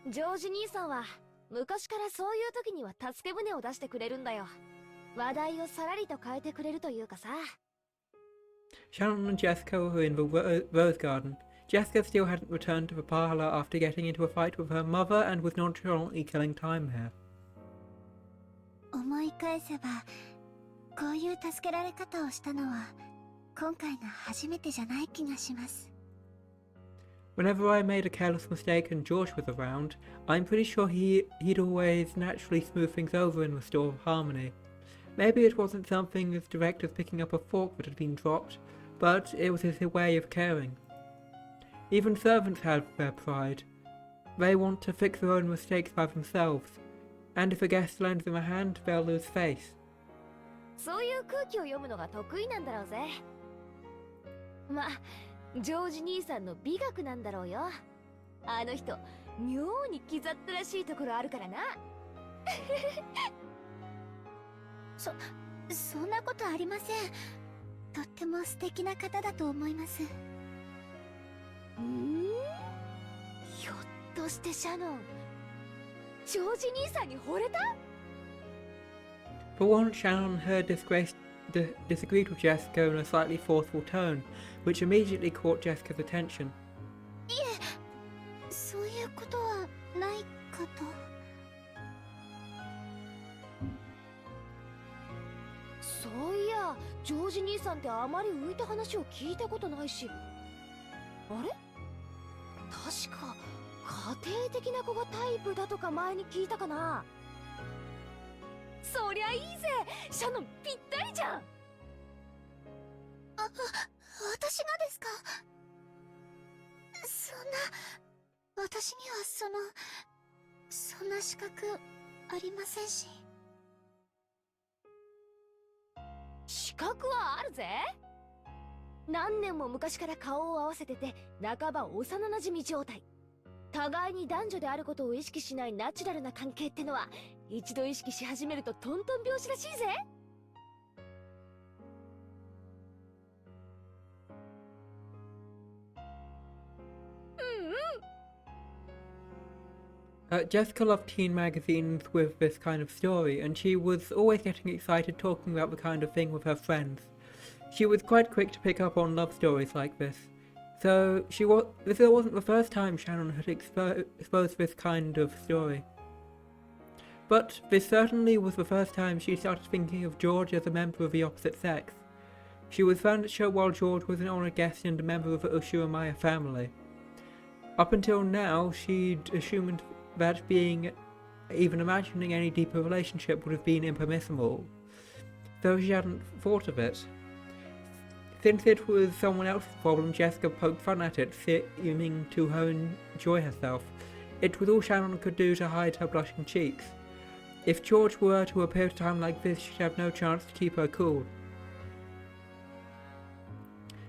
ジョージ兄さんは昔からそういう時には助け舟を出してくれるんだよ。話題をさらりと変えてくれるというかさ。Shannon and Jessica were in the rose garden. Jessica still hadn't returned to the parlour after getting into a fight with her mother and was nonchalantly killing time here. 思い返せば、こういう助けられ方をしたのは今回が初めてじゃない気がします。Whenever I made a careless mistake and George was around, I'm pretty sure he'd always naturally smooth things over and restore harmony. Maybe it wasn't something as direct as picking up a fork that had been dropped, but it was his way of caring. Even servants have their pride. They want to fix their own mistakes by themselves, and if a guest lends them a hand, they'll lose face. そういう空気を読むのが得意なんだろうぜ。まあ、ジョージ兄さんの美学なんだろうよ。あの人、妙に気ざったらしいところあるからな。そんなことありません。とっても素敵な方だと思います。ひょっとしてシャノン、ジョージ兄さんに惚れた？ For once, Shannon had disagreed with Jessica in a slightly forceful tone, which immediately caught Jessica's attention. いえ、そういうことはないかと。そういや、ジョージ兄さんってあまり浮いた話を聞いたことないし。あれ？確か家庭的な子がタイプだとか前に聞いたかな。そりゃいいぜ、シャノンぴったりじゃん。私がですか？そんな、私にはそんな資格ありませんし。資格はあるぜ。何年も昔から顔を合わせてて、半ば幼馴染状態。互いに男女であることを意識しないナチュラルな関係ってのは、一度意識し始めるとトントン拍子らしいぜ。Jessica loved teen magazines with this kind of story, and she was always getting excited talking about the kind of thing with her friends. She was quite quick to pick up on love stories like this. So this wasn't the first time Shannon had exposed this kind of story. But this certainly was the first time she started thinking of George as a member of the opposite sex. She was furniture while George was an honoured guest and a member of the Derumania family. Up until now, she'd assumed that even imagining any deeper relationship would have been impermissible, though she hadn't thought of it. Since it was someone else's problem, Jessica poked fun at it, seeming to enjoy herself. It was all Shannon could do to hide her blushing cheeks. If George were to appear at a time like this, she'd have no chance to keep her cool.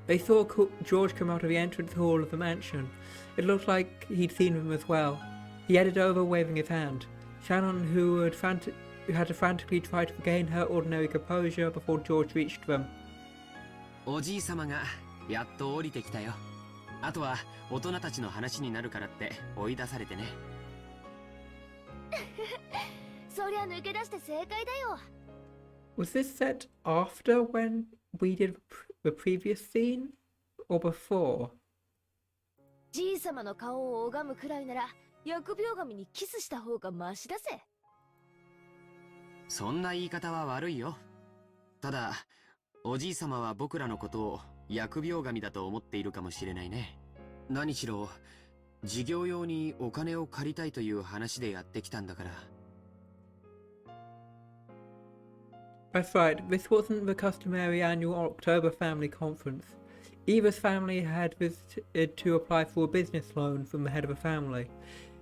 They saw George come out of the entrance hall of the mansion. It looked like he'd seen them as well. He headed over, waving his hand. Shannon, who had to frantically try to regain her ordinary composure before George reached them. おじいさまがやっと降りてきたよ。あとは大人たちの話になるからって追い出されてね。そりゃ抜け出して正解だよ。Was this set after when we did the previous scene, or before? じいさまの顔を拝むくらいなら、疫病神にキスした方がマシだぜ。そんな言い方は悪いよ。ただ、おじいさまは僕らのことを疫病神だと思っているかもしれないね。何しろ、事業用にお金を借りたいという話でやってきたんだから。That's right, this wasn't the customary annual October family conference. Eva's family had visited to apply for a business loan from the head of a family.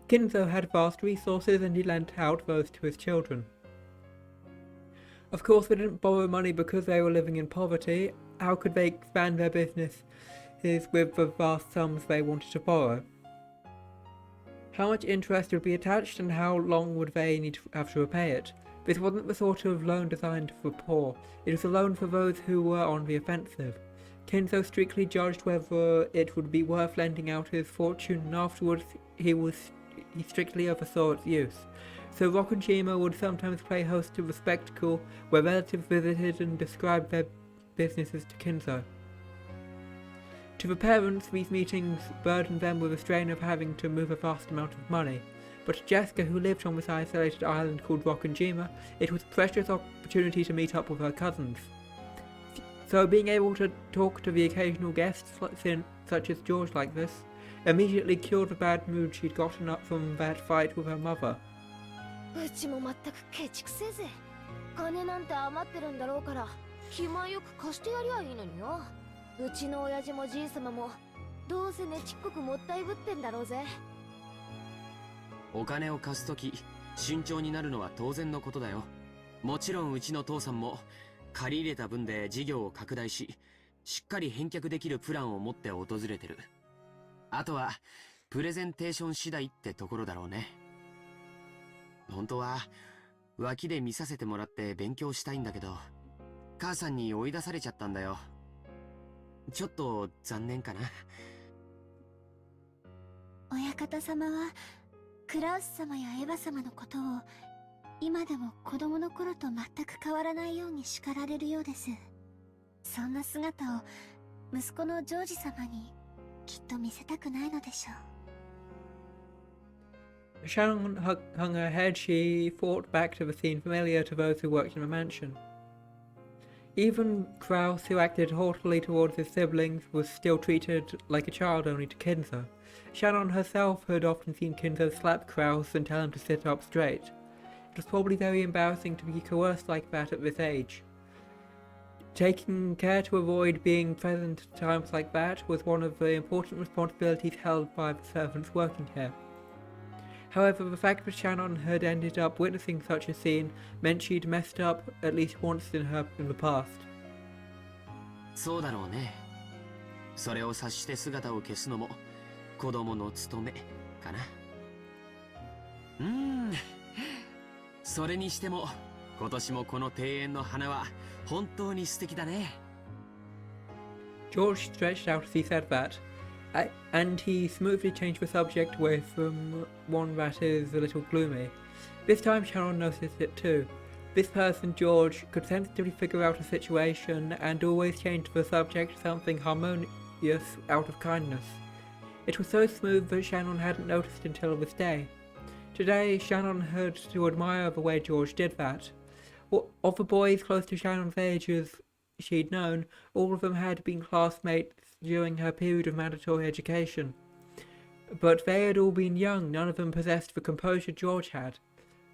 Kinzo had vast resources and he lent out those to his children. Of course, they didn't borrow money because they were living in poverty. How could they expand their business with the vast sums they wanted to borrow? How much interest would be attached and how long would they have to repay it? This wasn't the sort of loan designed for the poor. It was a loan for those who were on the offensive. Kinzo strictly judged whether it would be worth lending out his fortune, and afterwards he was he strictly oversaw its use. So Rokujima would sometimes play host to the spectacle where relatives visited and described their businesses to Kinzo. To the parents, these meetings burdened them with the strain of having to move a vast amount of money, but to Jessica, who lived on this isolated island called Rokujima, it was a precious opportunity to meet up with her cousins. So being able to talk to the occasional guests such as George like this immediately cured the bad mood she'd gotten up from that fight with her mother. うちも全くケチくせえぜ。金なんて余ってるんだろうから気前よく貸してやりゃいいのによ。うちの親父もじいさまもどうせねちっこくもったいぶってんだろうぜ。お金を貸すとき慎重になるのは当然のことだよ。もちろんうちの父さんも借り入れた分で事業を拡大し、しっかり返却できるプランを持って訪れてる。あとはプレゼンテーション次第ってところだろうね。本当は脇で見させてもらって勉強したいんだけど、母さんに追い出されちゃったんだよ。ちょっと残念かな。親方様はクラウス様やエヴァ様のことを今でも子供の頃と全く変わらないように叱られるようです。そんな姿を息子のジョージ様にきっと見せたくないのでしょう。Shannon hung her head. She thought back to the scene familiar to those who worked in the mansion. Even Kraus, who acted haughtily towards his siblings, was still treated like a child only to Kinzo. Shannon herself had often seen Kinzo slap Kraus and tell him to sit up straight. It was probably very embarrassing to be coerced like that at this age. Taking care to avoid being present at times like that was one of the important responsibilities held by the servants working here. However, the fact that Shannon had ended up witnessing such a scene meant she'd messed up at least once in the past. そうだろうね。それを察して姿を消すのも子供の務めかな。それにしても今年もこの庭園の花は本当に素敵だね。George stretched out as he said that, and he smoothly changed the subject away from one that is a little gloomy. This time Shannon noticed it too. This person, George, could sensitively figure out a situation and always change the subject to something harmonious out of kindness. It was so smooth that Shannon hadn't noticed until this day. Today, Shannon had to admire the way George did that. Of the boys close to Shannon's age as she'd known, all of them had been classmates during her period of mandatory education. But they had all been young, none of them possessed the composure George had.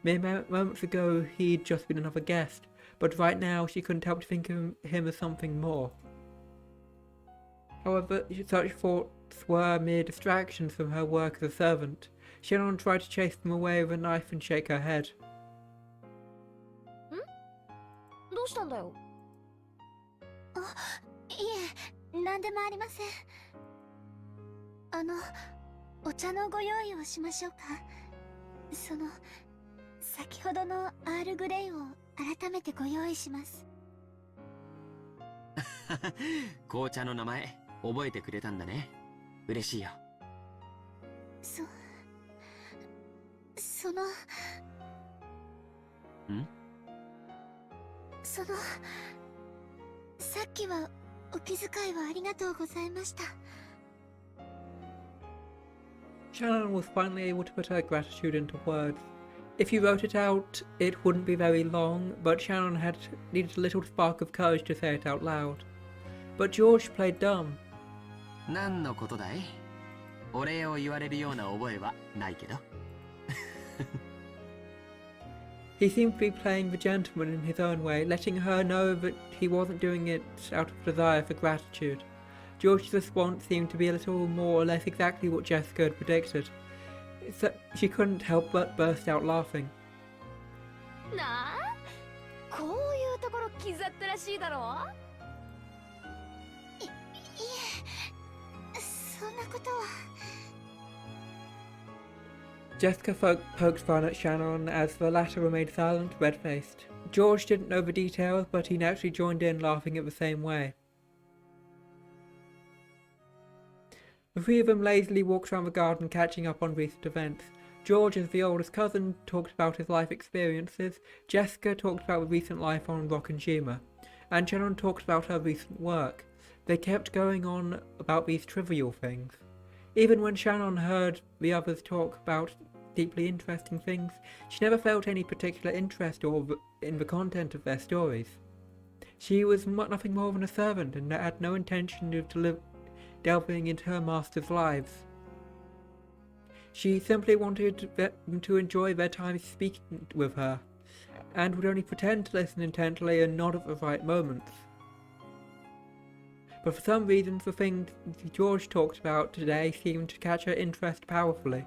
Mere moments ago he'd just been another guest, but right now she couldn't help to think of him as something more. However, such thoughts were mere distractions from her work as a servant. Shannon tried to chase them away with a knife and shake her head. どうしたんだよ。いえ、何でもありません。お茶のご用意をしましょうか。先ほどのアールグレイを改めてご用意します。紅茶の名前覚えてくれたんだね。嬉しいよ。さっきはお気遣いはありがとうございました。Shannon was finally able to put her gratitude into words. If you wrote it out, it wouldn't be very long, but Shannon had needed a little spark of courage to say it out loud. But George played dumb. 何のことだい？お礼を言われるような覚えはないけど。He seemed to be playing the gentleman in his own way, letting her know that he wasn't doing it out of desire for gratitude. George's response seemed to be a little more or less exactly what Jessica had predicted. So she couldn't help but burst out laughing. なあ、こういうところ気ざったらしいだろ。いえ、そんなことは。Jessica poked fun at Shannon as the latter remained silent, red-faced. George didn't know the details, but he naturally joined in, laughing at the same way. The three of them lazily walked around the garden, catching up on recent events. George, as the oldest cousin, talked about his life experiences, Jessica talked about the recent life on Rockenshima, and Shannon talked about her recent work. They kept going on about these trivial things. Even when Shannon heard the others talk about deeply interesting things, she never felt any particular interest in the content of their stories. She was nothing more than a servant and had no intention of delving into her master's lives. She simply wanted them to enjoy their time speaking with her, and would only pretend to listen intently and nod at the right moments. But for some reason, the things George talked about today seemed to catch her interest powerfully.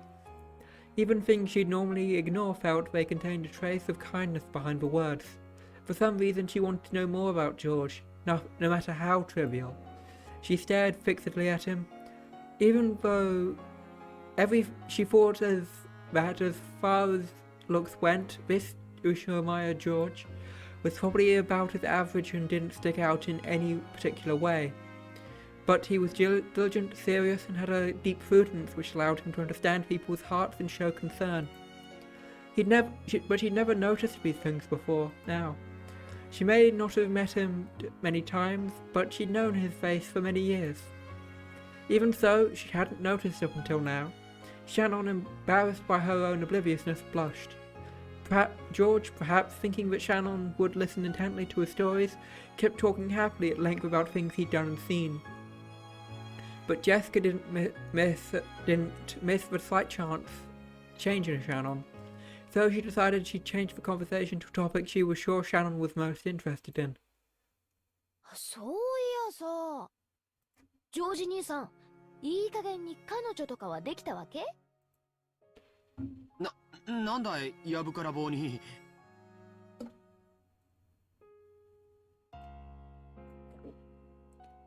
Even things she'd normally ignore felt they contained a trace of kindness behind the words. For some reason, she wanted to know more about George, no matter how trivial. She stared fixedly at him, even though she thought that as far as looks went, this Ushimaya George was probably about as average and didn't stick out in any particular way. But he was diligent, serious, and had a deep prudence which allowed him to understand people's hearts and show concern. He'd never noticed these things before now. She may not have met him many times, but she'd known his face for many years. Even so, she hadn't noticed up until now. Shannon, embarrassed by her own obliviousness, blushed. George, perhaps thinking that Shannon would listen intently to his stories, kept talking happily at length about things he'd done and seen. But Jessica didn't miss the slight change in Shannon, so she decided she'd change the conversation to a topic she was sure Shannon was most interested in. そういやさ、ジョージ兄さん、いい加減に彼女とかはできたわけ？なんだい、やぶから棒に。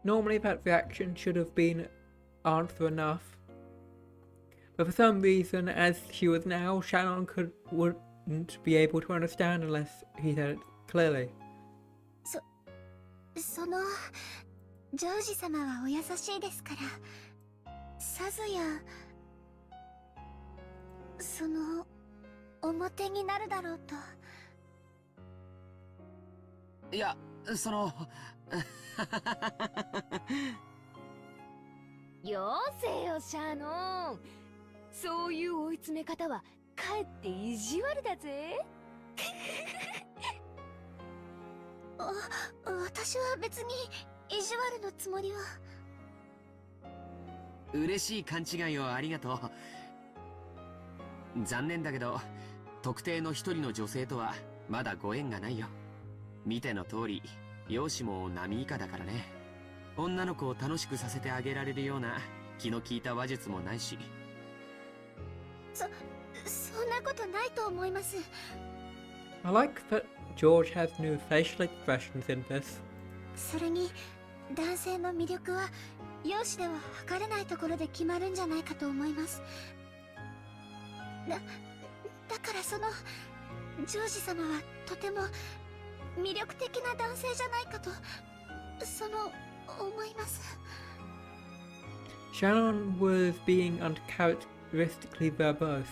Normally that reaction should have been answer enough, but for some reason, as she was now, Shannon wouldn't be able to understand unless he said it clearly. そのジョージ様はお優しいですから、さぞやその表になるだろうと。いや、そのよせよシャノン、そういう追い詰め方はかえって意地悪だぜ。私は別に意地悪のつもりは。嬉しい勘違いをありがとう。残念だけど、特定の一人の女性とはまだご縁がないよ。見ての通り、容姿も並以下だからね。女の子を楽しくさせてあげられるような気の利いた話術もないし。そんなことないと思います。I like that George has new facial expressions in this. それに男性の魅力は容姿では測れないところで決まるんじゃないかと思います。だからそのジョージ様はとても魅力的な男性じゃないかと思います。Shannon was being uncharacteristically verbose.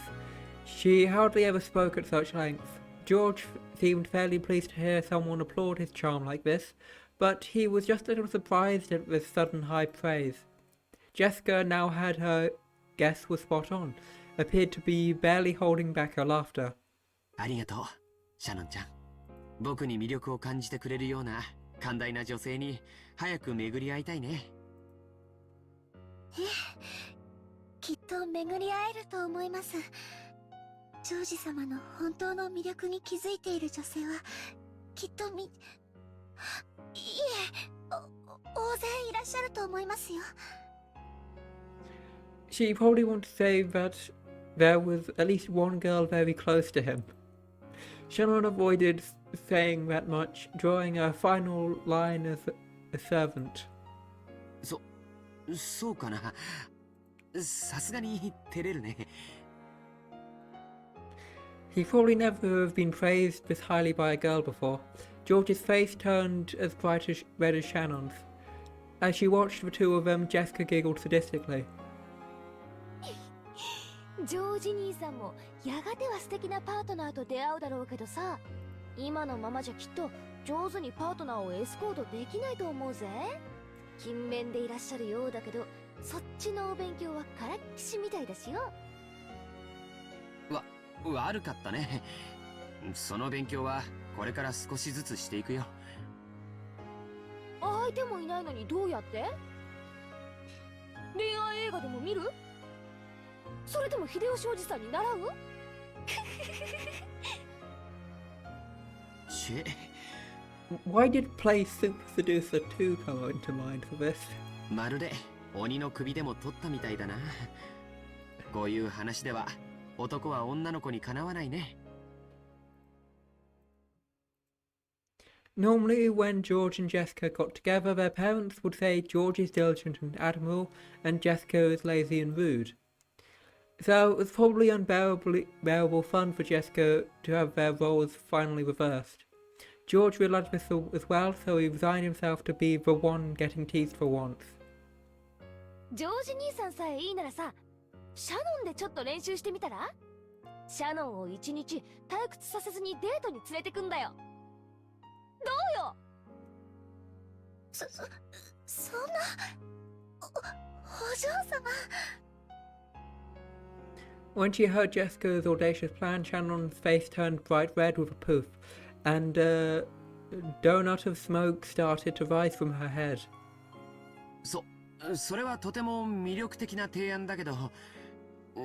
She hardly ever spoke at such length. George seemed fairly pleased to hear someone applaud his charm like this, but he was just a little surprised at this sudden high praise. Jessica now had her guess was spot on, appeared to be barely holding back her laughter. ありがとう、シャノンちゃん。僕に魅力を感じてくれるような寛大な女性に早く巡り会いたいね。きっと巡り会えると思います。ジョージ様の本当の魅力に気づいている女性はきっといえ、大勢いらっしゃると思いますよ。She probably wanted to say that there was at least one girl very close to him. Shannon avoided saying that much, drawing a final line as a servant. そうかな。さすがに照れるね。He probably never have been praised this highly by a girl before. George's face turned as bright as red as Shannon's. As she watched the two of them, Jessica giggled sadistically. ジョージ兄さんもやがては素敵なパートナーと出会うだろうけどさ、今のままじゃきっと上手にパートナーをエスコートできないと思うぜ。勤勉でいらっしゃるようだけど、そっちのお勉強はからっきしみたいですよ。悪かったね。その勉強はこれから少しずつしていくよ。相手もいないのにどうやって？恋愛映画でも見る？それとも秀吉おじさんに習う？Why did play Super Seducer 2 come into mind for this? まるで鬼の首でも取ったみたいだな。こういう話では男は女の子にかなわないね。Normally, when George and Jessica got together, their parents would say George is diligent and admirable, and Jessica is lazy and rude. So it was probably unbearable fun for Jessica to have their roles finally reversed. George realised this as well, so he resigned himself to be the one getting teased for once. ジョージ兄さんさえいいならさ、シャノンでちょっと練習してみたら？シャノンを一日退屈させずにデートに連れてくんだよ。どうよ？そんな、お嬢様。When she heard Jessica's audacious plan, Shannon's face turned bright red with a poof, and a donut of smoke started to rise from her head. それはとても魅力的な提案だけど、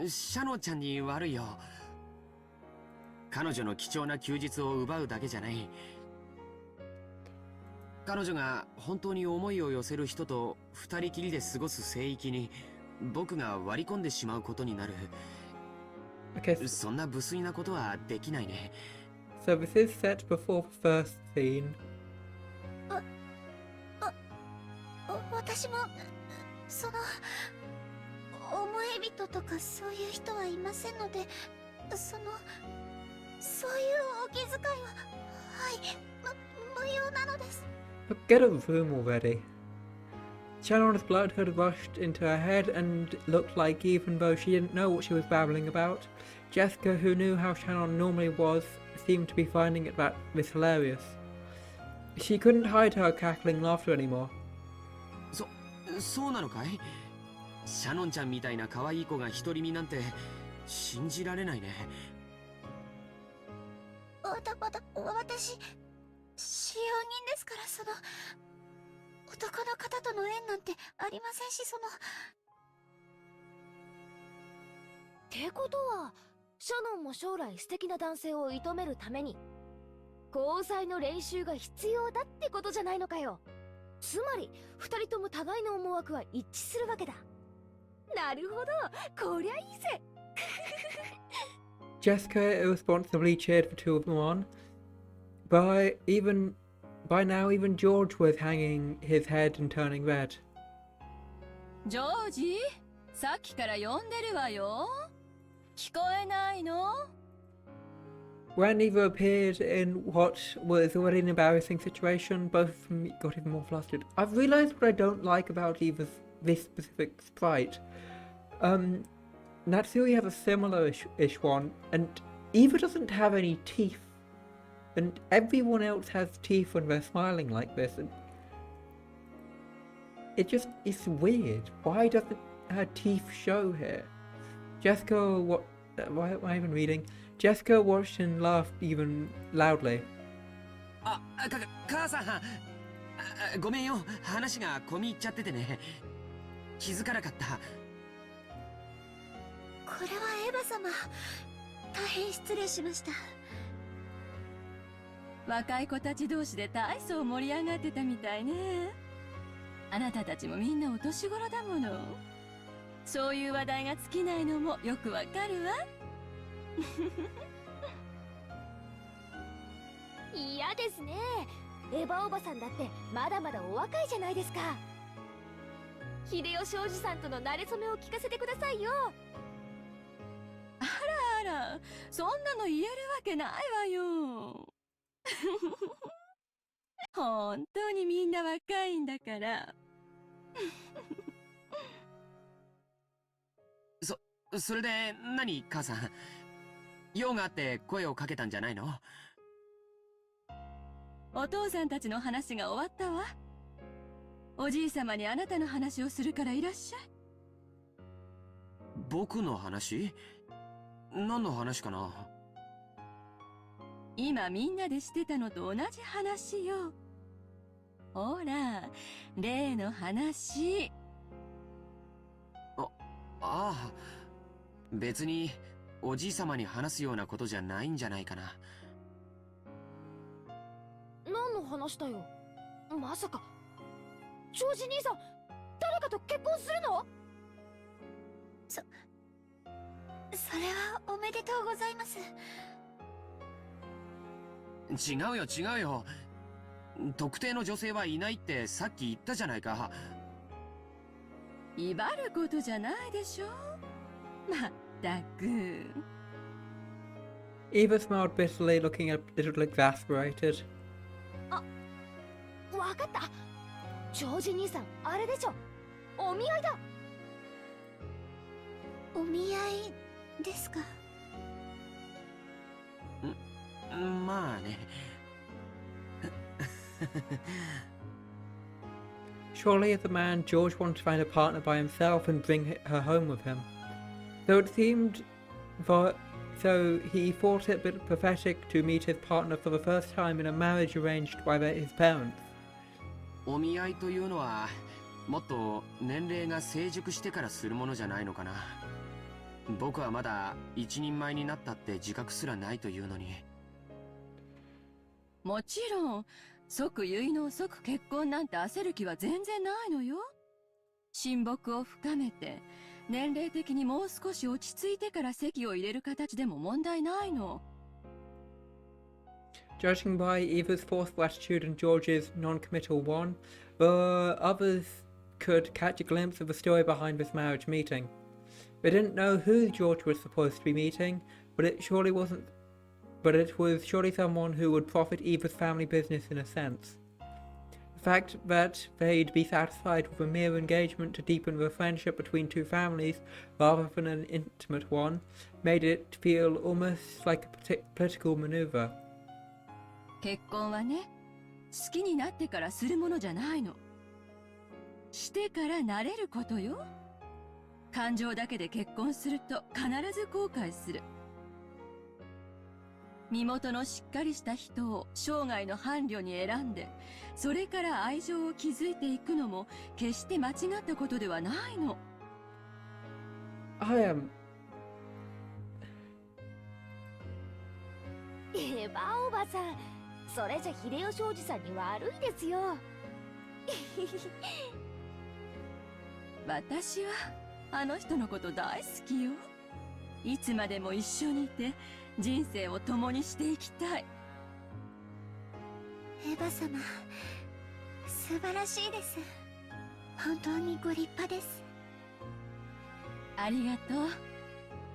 シャノンちゃんに悪いよ。彼女の貴重な休日を奪うだけじゃない。彼女が本当に思いを寄せる人と二人きりで過ごす聖域に僕が割り込んでしまうことになる。Okay, そんな無粋なことはできないね。so this is set before the first scene. 私もその思い人とかそういう人はいませんので、そういうお気遣いは無用なのです。But get a room already. Shannon's blood had rushed into her head and looked like, even though she didn't know what she was babbling about, Jessica, who knew how Shannon normally was, seemed to be finding this hilarious. She couldn't hide her cackling laughter anymore. そうなのかい？シャノンちゃんみたいな可愛い子が独り身なんて信じられないね。私使用人ですから、その男の方との縁なんてありませんし、ってことは、シャノンも将来素敵な男性を射止めるために交際の練習が必要だってことじゃないのかよ。つまり二人とも互いの思惑は一致するわけだ。なるほど、こりゃいいぜ。Jessica irresponsibly cheered the two of them on. By now, even George was hanging his head and turning red. ジョージ、さっきから呼んでるわよ。聞こえないの？ When neither appeared in what was already an embarrassing situation, both of them got even more flustered. I've realised what I don't like about this specific sprite. Natsui has a similar-ish one, and Eva doesn't have any teeth. And everyone else has teeth when they're smiling like this, and it's weird. Why doesn't her teeth show here? Jessica, why am I even reading? Jessica watched and laughed even loudly. 母さん、ごめんよ、話が込み入っちゃっててね。気づかなかった。これはエヴァ様、大変失礼しました。若い子たち同士で大層盛り上がってたみたいね。あなたたちもみんなお年頃だもの。そういう話題が尽きないのもよくわかるわ。嫌ですね。エヴァおばさんだってまだまだお若いじゃないですか。秀吉おじさんとの馴れ初めを聞かせてくださいよ。あら、そんなの言えるわけないわよ。本当にみんな若いんだから。それで何母さん、用があって声をかけたんじゃないの？お父さんたちの話が終わったわ。おじいさまにあなたの話をするからいらっしゃい。僕の話？何の話かな？今みんなでしてたのと同じ話よ。ほら、例の話。ああ、別におじいさまに話すようなことじゃないんじゃないかな。何の話だよ。まさかジョージ兄さん誰かと結婚するの？それはおめでとうございます。違うよ違うよ。特定の女性はいないってさっき言ったじゃないか。威張ることじゃないでしょ。まったく。Eva smiled bitterly, looking a little exasperated. わかった。ジョージ兄さんあれでしょ。お見合いだ。お見合いですか？まあね。Surely, as a man, George wanted to find a partner by himself and bring her home with him. Though it seemed so he thought it a bit pathetic to meet his partner for the first time in a marriage arranged by his parents. お見合いというのはもっと年齢が成熟してからするものじゃないのかな。僕はまだ一人前になったって自覚すらないというのに。もちろん、即結納即結婚なんて焦る気は全然ないのよ。親睦を深めて、年齢的にもう少し落ち着いてから籍を入れる形でも問題ないの。Judging by Eva's forceful attitude and George's non-committal one, the others could catch a glimpse of the story behind this marriage meeting. They didn't know who George was supposed to be meeting, but it was surely someone who would profit Eva's family business in a sense. The fact that they'd be satisfied with a mere engagement to deepen the friendship between two families rather than an intimate one made it feel almost like a political maneuver. 結婚はね、好きになってからするものじゃないの。してから慣れることよ。感情だけで結婚すると必ず後悔する。身元のしっかりした人を生涯の伴侶に選んで、それから愛情を築いていくのも決して間違ったことではないの。I am. エヴァおばさん、それじゃ秀吉おじさんに悪いですよ。私はあの人のこと大好きよ。いつまでも一緒にいて人生を共にしていきたい。エヴァ様、素晴らしいです。本当にご立派です。ありがと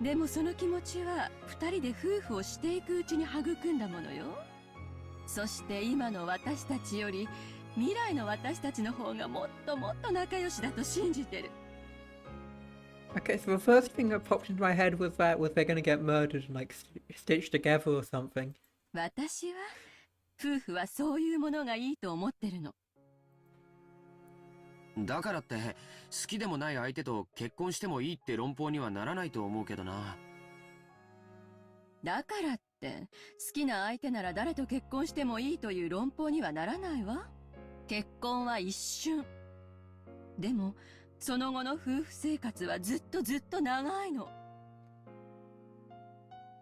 う。でもその気持ちは二人で夫婦をしていくうちに育んだものよ。そして今の私たちより未来の私たちの方がもっともっと仲良しだと信じてる。Okay, so the first thing that popped into my head was they're gonna get murdered and like stitched together or something. 私は夫婦はそういうものがいいと思ってるの。だからって好きでもない相手と結婚してもいいって論法にはならないと思うけどな。だからって好きな相手なら誰と結婚してもいいという論法にはならないわ。結婚は一瞬。でもその後の夫婦生活はずっとずっと長いの。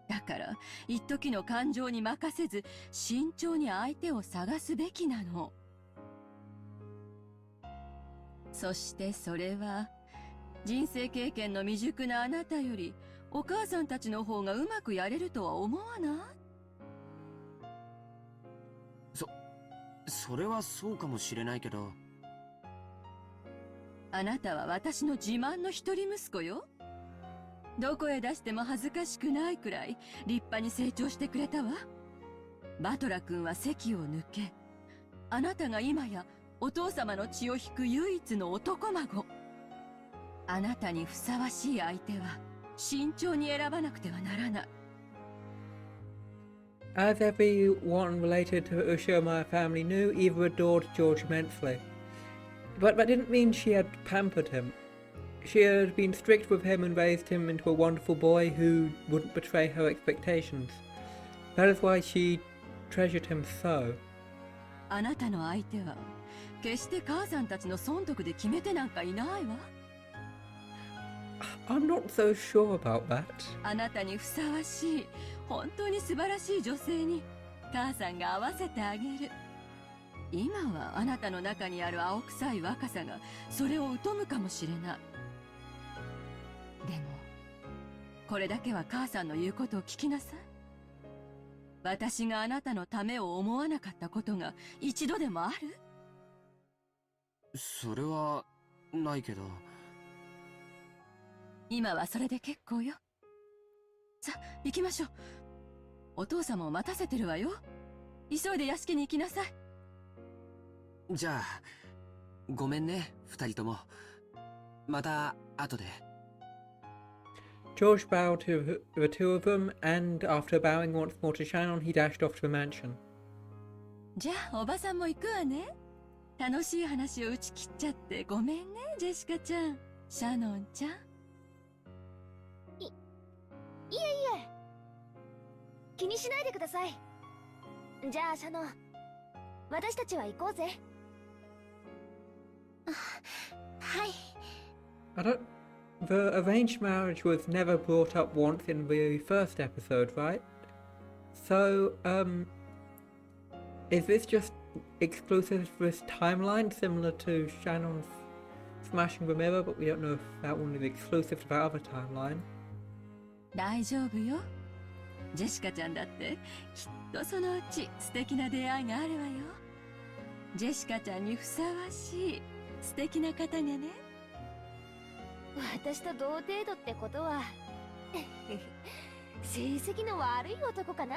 だから一時の感情に任せず慎重に相手を探すべきなの。そしてそれは人生経験の未熟なあなたよりお母さんたちの方がうまくやれるとは思わない？それはそうかもしれないけど。あなたは私の自慢の一人息子よ。どこへ出しても恥ずかしくないくらい立派に成長してくれたわ。バトラ君は籍を抜け、あなたが今やお父様の血を引く唯一の男孫。あなたにふさわしい相手は慎重に選ばなくてはならない。 As everyone related to the Ushiromaya family knew, Eva adored George immensely. But that didn't mean she had pampered him. She had been strict with him and raised him into a wonderful boy who wouldn't betray her expectations. That is why she treasured him so. あなたの相手は決して母さんたちの損得で決めてなんかいないわ。 I'm not so sure about that. あなたにふさわしい本当に素晴らしい女性に母さんが合わせてあげる。今はあなたの中にある青臭い若さがそれを疎むかもしれない。でもこれだけは母さんの言うことを聞きなさい。私があなたのためを思わなかったことが一度でもある？それはないけど。今はそれで結構よ。さあ行きましょう。お父様を待たせてるわよ。急いで屋敷に行きなさい。じゃあごめんね、二人とも。また後で。 George bowed to the two of them, and after bowing once more to Shannon, he dashed off to the mansion. じゃあおばさんも行くわね。楽しい話を打ち切っちゃってごめんね、ジェシカちゃん、シャノンちゃん。いえいえ、気にしないでください。じゃあシャノン、私たちは行こうぜ。はい。 The arranged marriage was never brought up once in the first episode, right? So, is this just exclusive to this timeline, similar to Shannon's smashing the mirror, but we don't know if that one is exclusive to that other timeline? 大丈夫よ。ジェシカちゃんだってきっとそのうち素敵な出会いがあるわよ。ジェシカちゃんにふさわしい素敵な方がね。私と同程度ってことは成績の悪い男かな。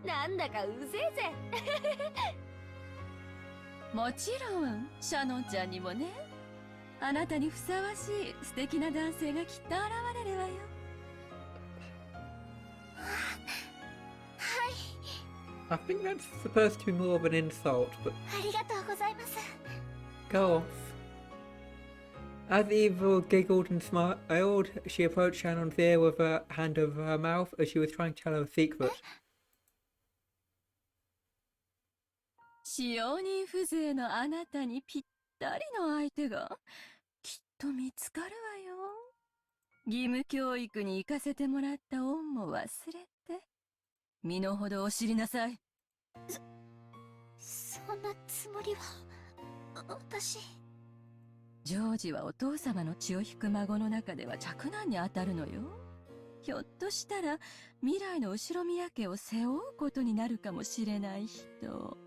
なんだかうぜえぜ。もちろんシャノンちゃんにもね。あなたにふさわしい素敵な男性がきっと現れるわよ。I think that's supposed to be more of an insult, but ありがとうございます。 go off. As Eva giggled and smiled, she approached Shannon's ear with her hand over her mouth as she was trying to tell her a secret. 使用人風情のあなたにぴったりの相手がきっと見つかるわよ。義務教育に行かせてもらった恩も忘れて身の程を知りなさい。そんなつもりは。私。ジョージはお父様の血を引く孫の中では嫡男に当たるのよ。ひょっとしたら未来の後宮家を背負うことになるかもしれない人。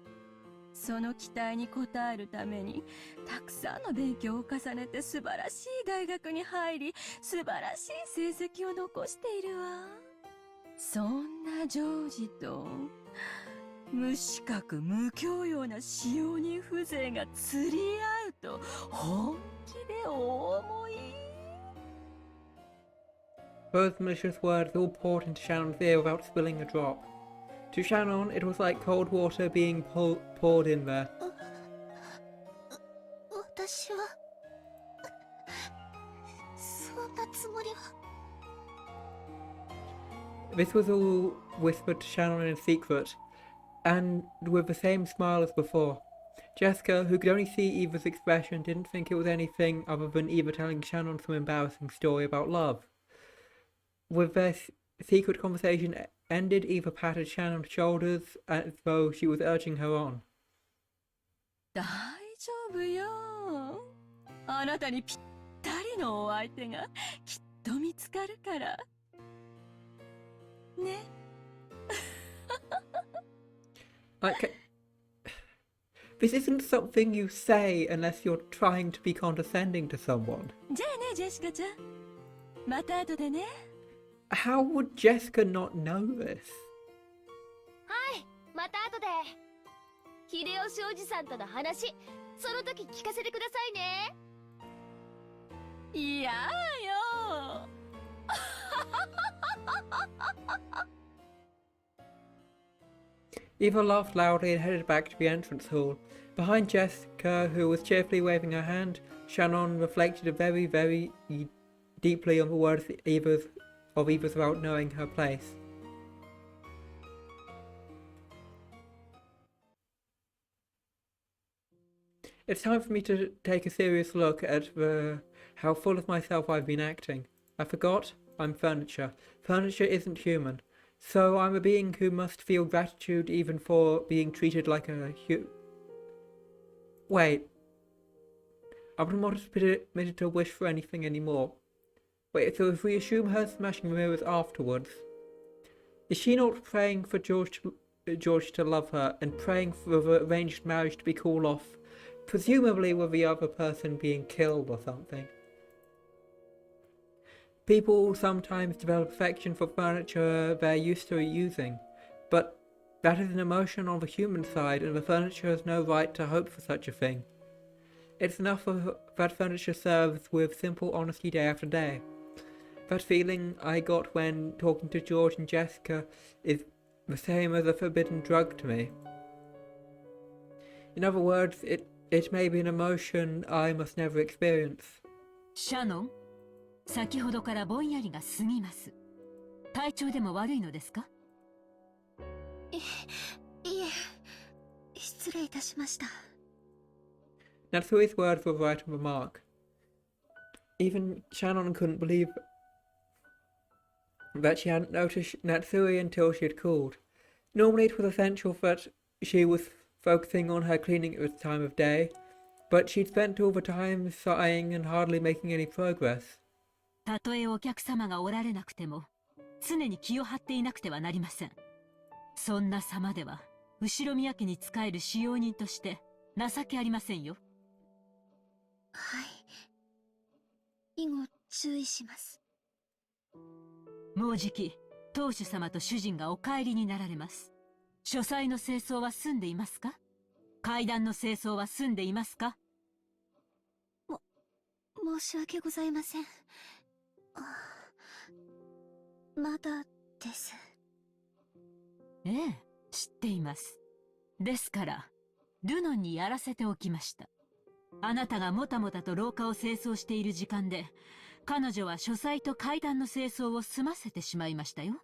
その期待に応えるためにたくさんの勉強を重ねて素晴らしい大学に入り素晴らしい成績を残しているわ。そんなジョージと無資格無教養な使用人風情が釣り合うと本気でお思い。 Those malicious words all poured into Shannon's ear without spilling a drop. To Shannon, it was like cold water being poured in there. 私は。そんなつもりは。 This was all whispered to Shannon in secret, and with the same smile as before. Jessica, who could only see Eva's expression, didn't think it was anything other than Eva telling Shannon some embarrassing story about love. With their secret conversation ended, Eva patted Shannon's shoulders as though she was urging her on. 大丈夫よ。あなたにぴったりのお相手がきっと見つかるから。ね。Okay. This isn't something you say unless you're trying to be condescending to someone. じゃあね、ジェシカちゃん。また後でね。How would Jessica not know this? はい、また後で。秀吉おじさんとの話、その時聞かせてくださいね。いやよ。Eva laughed loudly and headed back to the entrance hall. Behind Jessica, who was cheerfully waving her hand, Shannon reflected very, very deeply on the words of Eva's about knowing her place. It's time for me to take a serious look at how full of myself I've been acting. I forgot, I'm furniture. Furniture isn't human. So I'm a being who must feel gratitude even for being treated like a Wait. I'm not permitted to wish for anything anymore. Wait, so if we assume her smashing the mirrors afterwards, is she not praying for George to love her and praying for the arranged marriage to be called off, presumably with the other person being killed or something? People sometimes develop affection for furniture they're used to using, but that is an emotion on the human side, and the furniture has no right to hope for such a thing. It's enough that furniture serves with simple honesty day after day. That feeling I got when talking to George and Jessica is the same as a forbidden drug to me. In other words, it may be an emotion I must never experience. シャノン、先ほどからぼんやりが過ぎます。体調でも悪いのですか？いえ、失礼いたしました。Natsui's words were right on the mark. Even Shannon couldn't believe that she hadn't noticed Natsui until she had called. Normally it was essential that she was focusing on her cleaning at this time of day, but she'd spent all the time sighing and hardly making any progress. たとえお客様がおられなくても、常に気を張っていなくてはなりません。そんな様では、後ろ宮家に仕える使用人として情けありませんよ。はい。以後注意します。もうじき、当主様と主人がお帰りになられます。書斎の清掃は済んでいますか？階段の清掃は済んでいますか？申し訳ございません。まだです。ええ、知っています。ですから、ルノンにやらせておきました。あなたがもたもたと廊下を清掃している時間で、彼女は書斎と階段の清掃を済ませてしまいましたよ。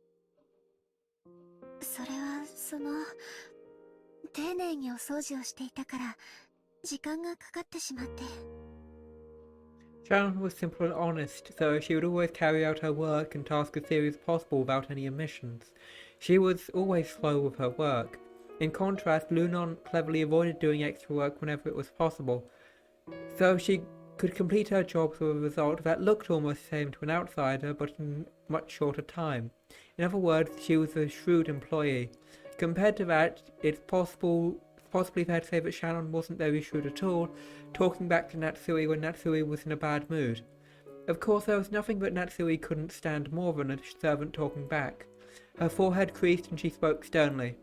それは、丁寧にお掃除をしていたから、時間がかかってしまって。Shannon was simple and honest, so she would always carry out her work and task as serious as possible without any omissions. She was always slow with her work. In contrast, Lunon cleverly avoided doing extra work whenever it was possible, so she could complete her jobs with a result that looked almost the same to an outsider, but in much shorter time. In other words, she was a shrewd employee. Compared to that, it's possibly fair to say that Shannon wasn't very shrewd at all, talking back to Natsui when Natsui was in a bad mood. Of course, there was nothing that Natsui couldn't stand more than a servant talking back. Her forehead creased and she spoke sternly.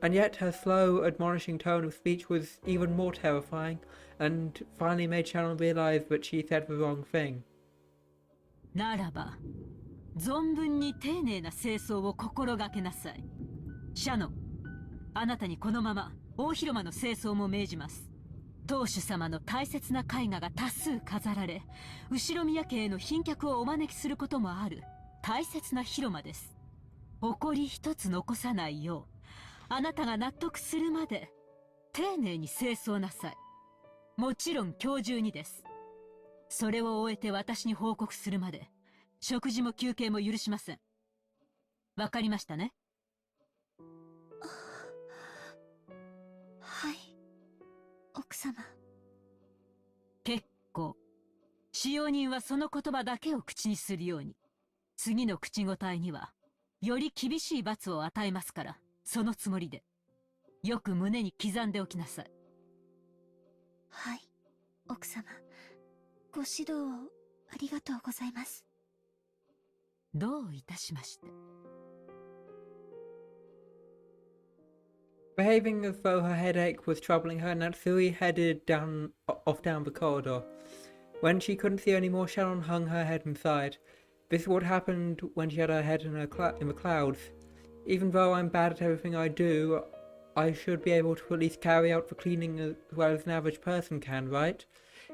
And yet her slow, admonishing tone of speech was even more terrifying, and finally made Shannon realize that she said the wrong thing. ならば、存分に丁寧な清掃を心がけなさい。シャノン、あなたにこのまま大広間の清掃も命じます。当主様の大切な絵画が多数飾られ、後ろ宮家への賓客をお招きすることもある大切な広間です。誇り一つ残さないよう、あなたが納得するまで丁寧に清掃なさい。もちろん今日中にです。それを終えて私に報告するまで、食事も休憩も許しません。わかりましたね？はい、奥様。結構。使用人はその言葉だけを口にするように。次の口答えには、より厳しい罰を与えますから、そのつもりで。よく胸に刻んでおきなさい。はい、奥様。ご指導をありがとうございます。どういたしまして。Behaving as though her headache was troubling her, Natsui headed off down the corridor. When she couldn't see any more, Shannon hung her head and sighed. This is what happened when she had her head in the clouds. Even though I'm bad at everything I do, I should be able to at least carry out the cleaning as well as an average person can, right?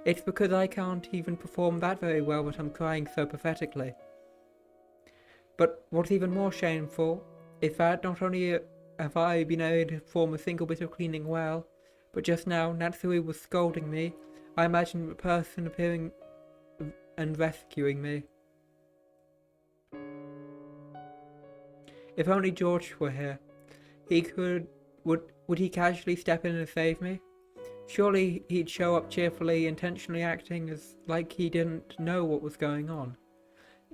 It's because I can't even perform that very well that I'm crying so pathetically. But what's even more shameful is that not only have I been able to perform a single bit of cleaning well, but just now Natsui was scolding me. I imagined the person appearing and rescuing me. If only George were here. Would he casually step in and save me? Surely he'd show up cheerfully, intentionally acting as like he didn't know what was going on.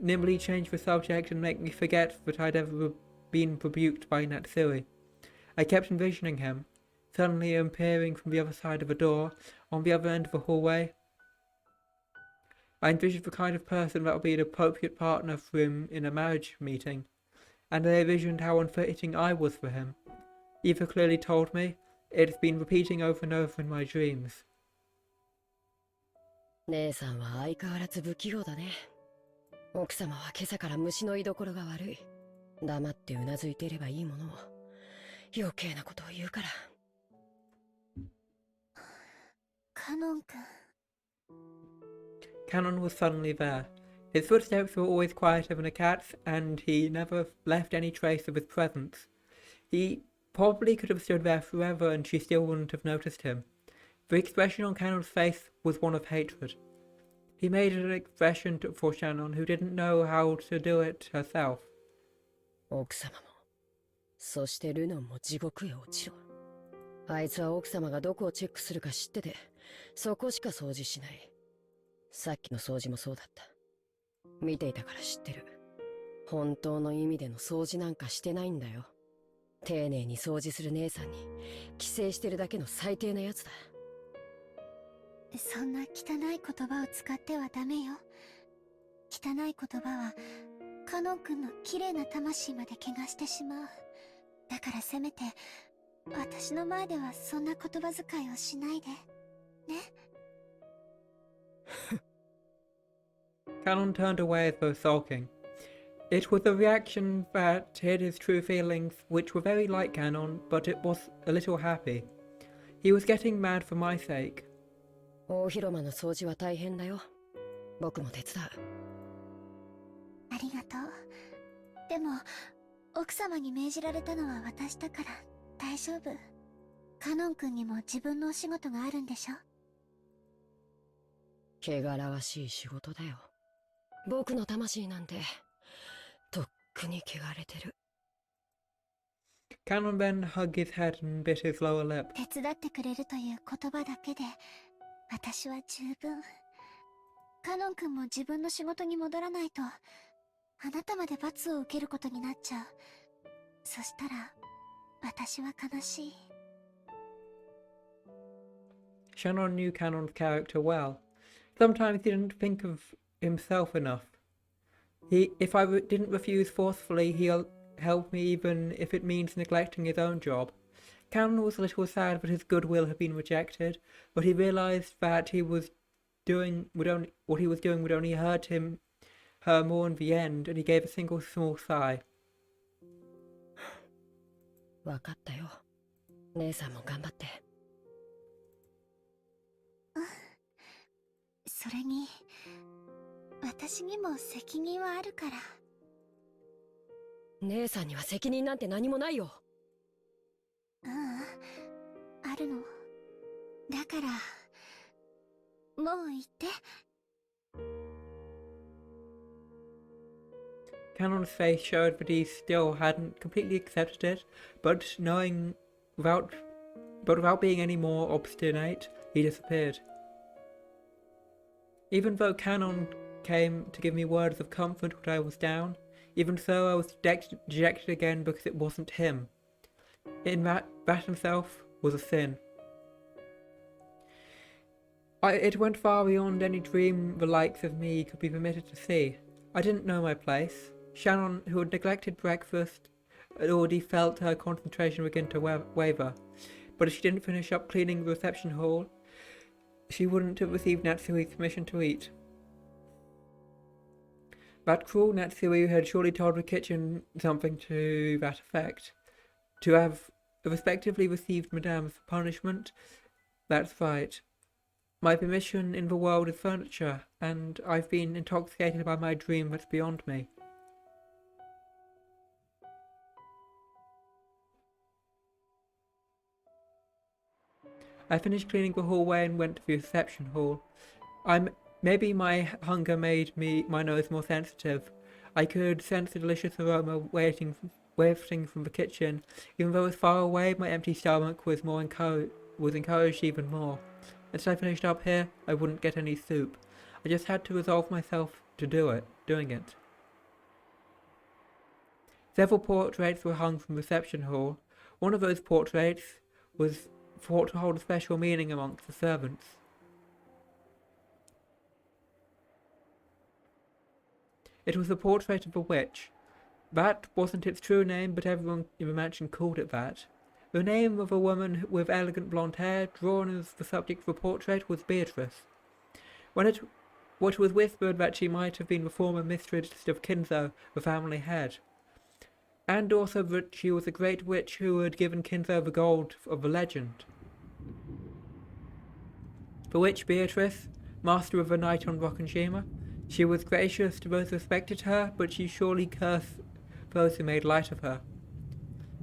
Nimbly change the subject and make me forget that I'd ever been rebuked by Natsui. I kept envisioning him, suddenly appearing from the other side of a door, on the other end of the hallway. I envisioned the kind of person that would be an appropriate partner for him in a marriage meeting, and I envisioned how unfitting I was for him. Eva clearly told me. It's been repeating over and over in my dreams. 姉さんは相変わらず不器用だね。奥様は今朝から虫の居所が悪い。黙ってうなずいていればいいものを余計なことを言うから。カノン君。Cannon was suddenly there. His footsteps were always quieter than a cat's, and he never left any trace of his presence. He probably could have stood there forever and she still wouldn't have noticed him. The expression on Cannon's face was one of hatred. He made an expression for Shannon, who didn't know how to do it herself. 奥様も、そしてルノンも地獄へ落ちろ。あいつは奥様がどこをチェックするか知ってて、そこしか掃除しない。さっきの掃除もそうだった。見ていたから知ってる。本当の意味での掃除なんかしてないんだよ。丁寧に掃除する姉さんに寄生してるだけの最低なやつだ。そんな汚い言葉を使ってはダメよ。汚い言葉はカノン君の綺麗な魂まで汚してしまう。だからせめて私の前ではそんな言葉遣いをしないでね。Cannon turned away as though sulking. It was a reaction that hid his true feelings, which were very like Cannon, but it was a little happy. He was getting mad for my sake. 大広間の掃除は大変だよ。僕も手伝う。ありがとう。でも奥様に命じられたのは私だから大丈夫。カノン君にも自分のお仕事があるんでしょ。汚らわしい仕事だよ。僕の魂なんてとっくに汚れてる。Cannon then hugged his head and bit his lower lip. 手伝ってくれるという言葉だけで私は十分。カノン君も自分の仕事に戻らないとあなたまで罰を受けることになっちゃう。そしたら私は悲しい。Shannon knew Cannon's character well. Sometimes he didn't think of himself enough. If I didn't refuse forcefully, he'll help me even if it means neglecting his own job. Cannon was a little sad that his goodwill had been rejected, but he realised that what he was doing would only hurt her more in the end, and he gave a single small sigh. わかったよ。姉さんも頑張って。それに私にも責任はあるから。姉さんには責任なんて何もないよ。あるの。だからもう言って。Cannon's face showed that he still hadn't completely accepted it, but without being any more obstinate, he disappeared. Even though Cannon came to give me words of comfort when I was down, even so I was dejected again because it wasn't him. In that himself was a sin. It went far beyond any dream the likes of me could be permitted to see. I didn't know my place. Shannon, who had neglected breakfast, had already felt her concentration begin to waver, but if she didn't finish up cleaning the reception hall, she wouldn't have received Natsui's permission to eat. That cruel Natsui had surely told the kitchen something to that effect. To have respectively received Madame's punishment. That's right. My permission in the world is furniture, and I've been intoxicated by my dream that's beyond me. I finished cleaning the hallway and went to the reception hall. Maybe my hunger made my nose more sensitive. I could sense the delicious aroma wafting from the kitchen. Even though it was far away, my empty stomach was encouraged even more. Until I finished up here, I wouldn't get any soup. I just had to resolve myself to doing it. Several portraits were hung from the reception hall. One of those portraits was thought to hold a special meaning amongst the servants. It was the portrait of a witch. That wasn't its true name, but everyone in the mansion called it that. The name of a woman with elegant blonde hair, drawn as the subject of the portrait, was Beatrice. What was whispered that she might have been the former mistress of Kinzo, the family head, and also that she was a great witch who had given Kinzo the gold of the legend. The witch Beatrice, master of the night on Rokkenshima, she was gracious to those who respected her, but she surely cursed those who made light of her.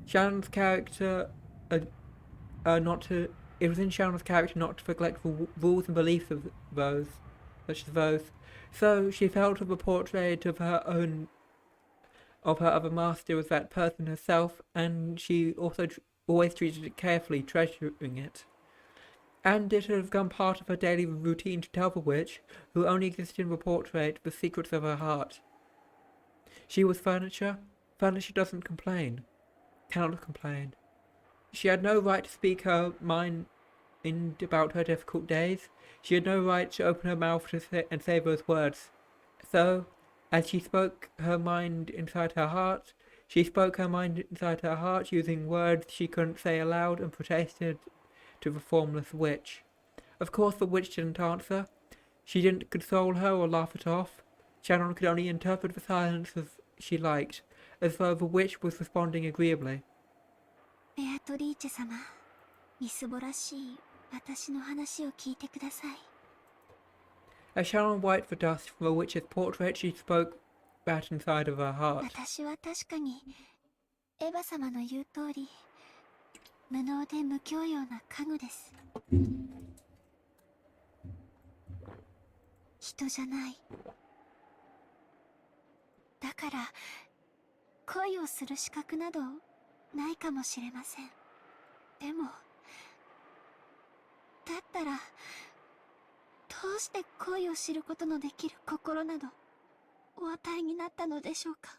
Shannon's character, it was in Shannon's character not to neglect the rules and beliefs of those, such as those. So she felt of the portrait of her other master as that person herself, and she also always treated it carefully, treasuring it. And it had become part of her daily routine to tell the witch, who only existed in the portrait, the secrets of her heart. She was furniture. Furniture doesn't complain. Cannot complain. She had no right to speak her mind about her difficult days. She had no right to open her mouth and say those words. So, as she spoke her mind inside her heart, using words she couldn't say aloud, and protested to the formless witch. Of course the witch didn't answer. She didn't console her or laugh it off. Shannon could only interpret the silence as she liked, as though the witch was responding agreeably. ベアトリーチェ様、みすぼらしい私の話を聞いてください。 As Shannon wiped the dust from the witch's portrait, she spoke that inside of her heart. 私は確かにエヴァ様の言う通り、無能で無教養な家具です。人じゃない。だから恋をする資格などないかもしれません。でもだったらどうして恋を知ることのできる心などお与えになったのでしょうか。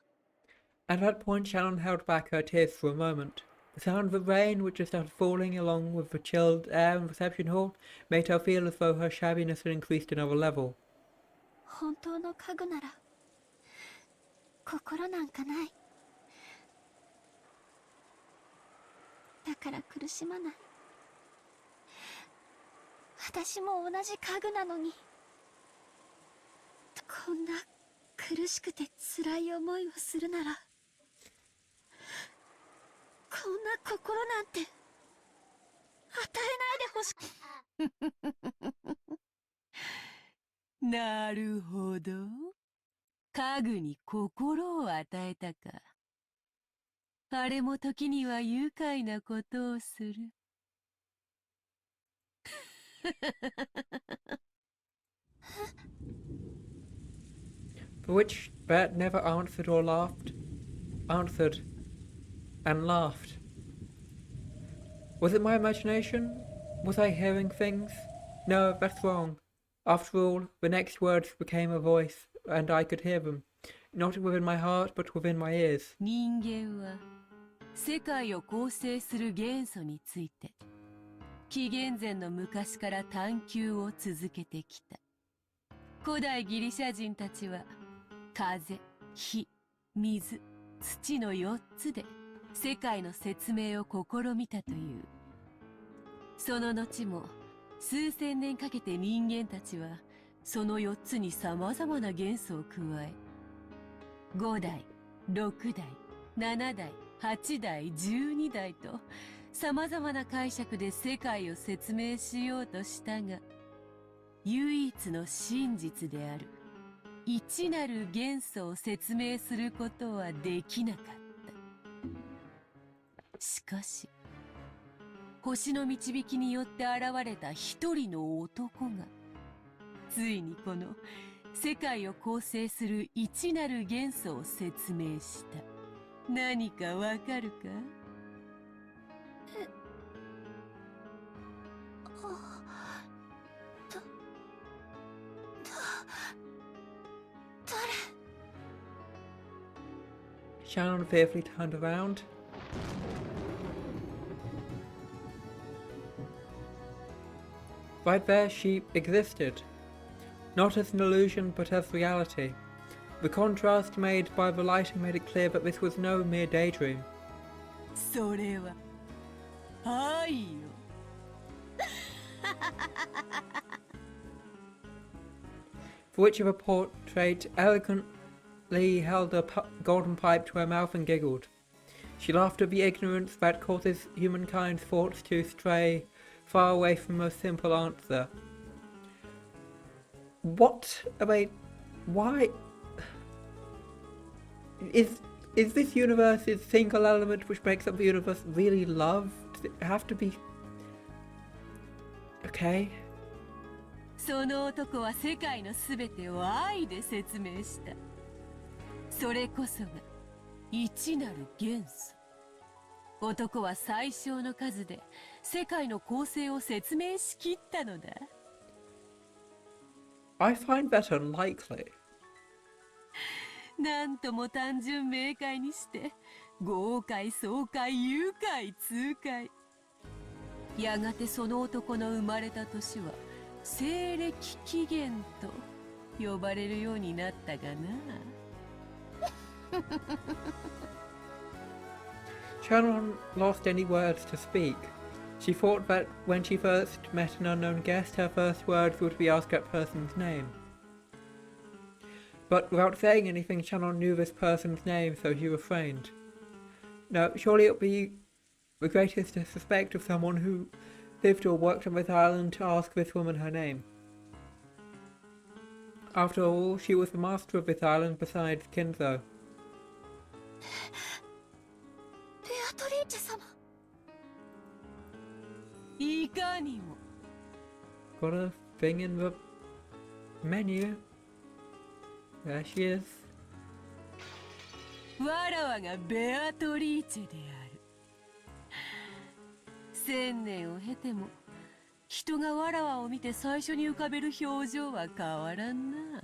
At that point, Shannon held back her tears for a moment. The sound of the rain, which had started falling along with the chilled air in the reception hall, made her feel as though her shabbiness had increased another level. 本当の家具なら心なんかない。だから苦しまない。私も同じ家具なのに。こんな苦しくて辛い思いをするなら、こんな心なんて与えないでほしく。なるほど。家具に心を与えたか。あれも時には愉快なことをする。The witch bat never answered or laughed. Answered and laughed. Was it my imagination? Was I hearing things? No, that's wrong. After all, the next words became a voice, and I could hear them. Not within my heart, but within my ears. 人間は世界を構成する元素について紀元前の昔から探求を続けてきた。古代ギリシャ人たちは風、火、水、土の4つで世界の説明を試みたという。その後も数千年かけて人間たちはその4つに様々な元素を加え、5代、6代、7代、8代、12代と様々な解釈で世界を説明しようとしたが、唯一の真実である一なる元素を説明することはできなかった。しかし、星の導きによって現れた一人の男が、ついにこの世界を構成する一なる元素を説明した。何かわかるか？Shannon fearfully turned around. Right there she existed, not as an illusion but as reality. The contrast made by the lighting made it clear that this was no mere daydream. それは愛よ。For which of a portrait elegantly held a golden pipe to her mouth and giggled. She laughed at the ignorance that causes humankind's thoughts to stray far away from a simple answer. What? I mean, why? Is this universe's single element which makes up the universe really love? Does it have to be... Okay. その男は世界のすべてを愛で説明した。それこそが一なる元素。男は最小の数で世界の構成を説明しきったのだ。I find that unlikely. なんとも単純明快にして豪快爽快愉快痛快。やがてその男の生まれた年は西暦紀元と呼ばれるようになったがな。Shannon lost any words to speak. She thought that when she first met an unknown guest, her first words would be ask that person's name. But without saying anything, Shannon knew this person's name, so she refrained. No, surely it would be the greatest disrespect of someone who lived or worked on this island to ask this woman her name. After all, she was the master of this island besides Kinzo. ベアトリーチェ様。いかにも。Got a thing in the menu. There she is. わらわがベアトリーチェである。千年を経ても人がわらわを見て最初に浮かべる表情は変わらんな。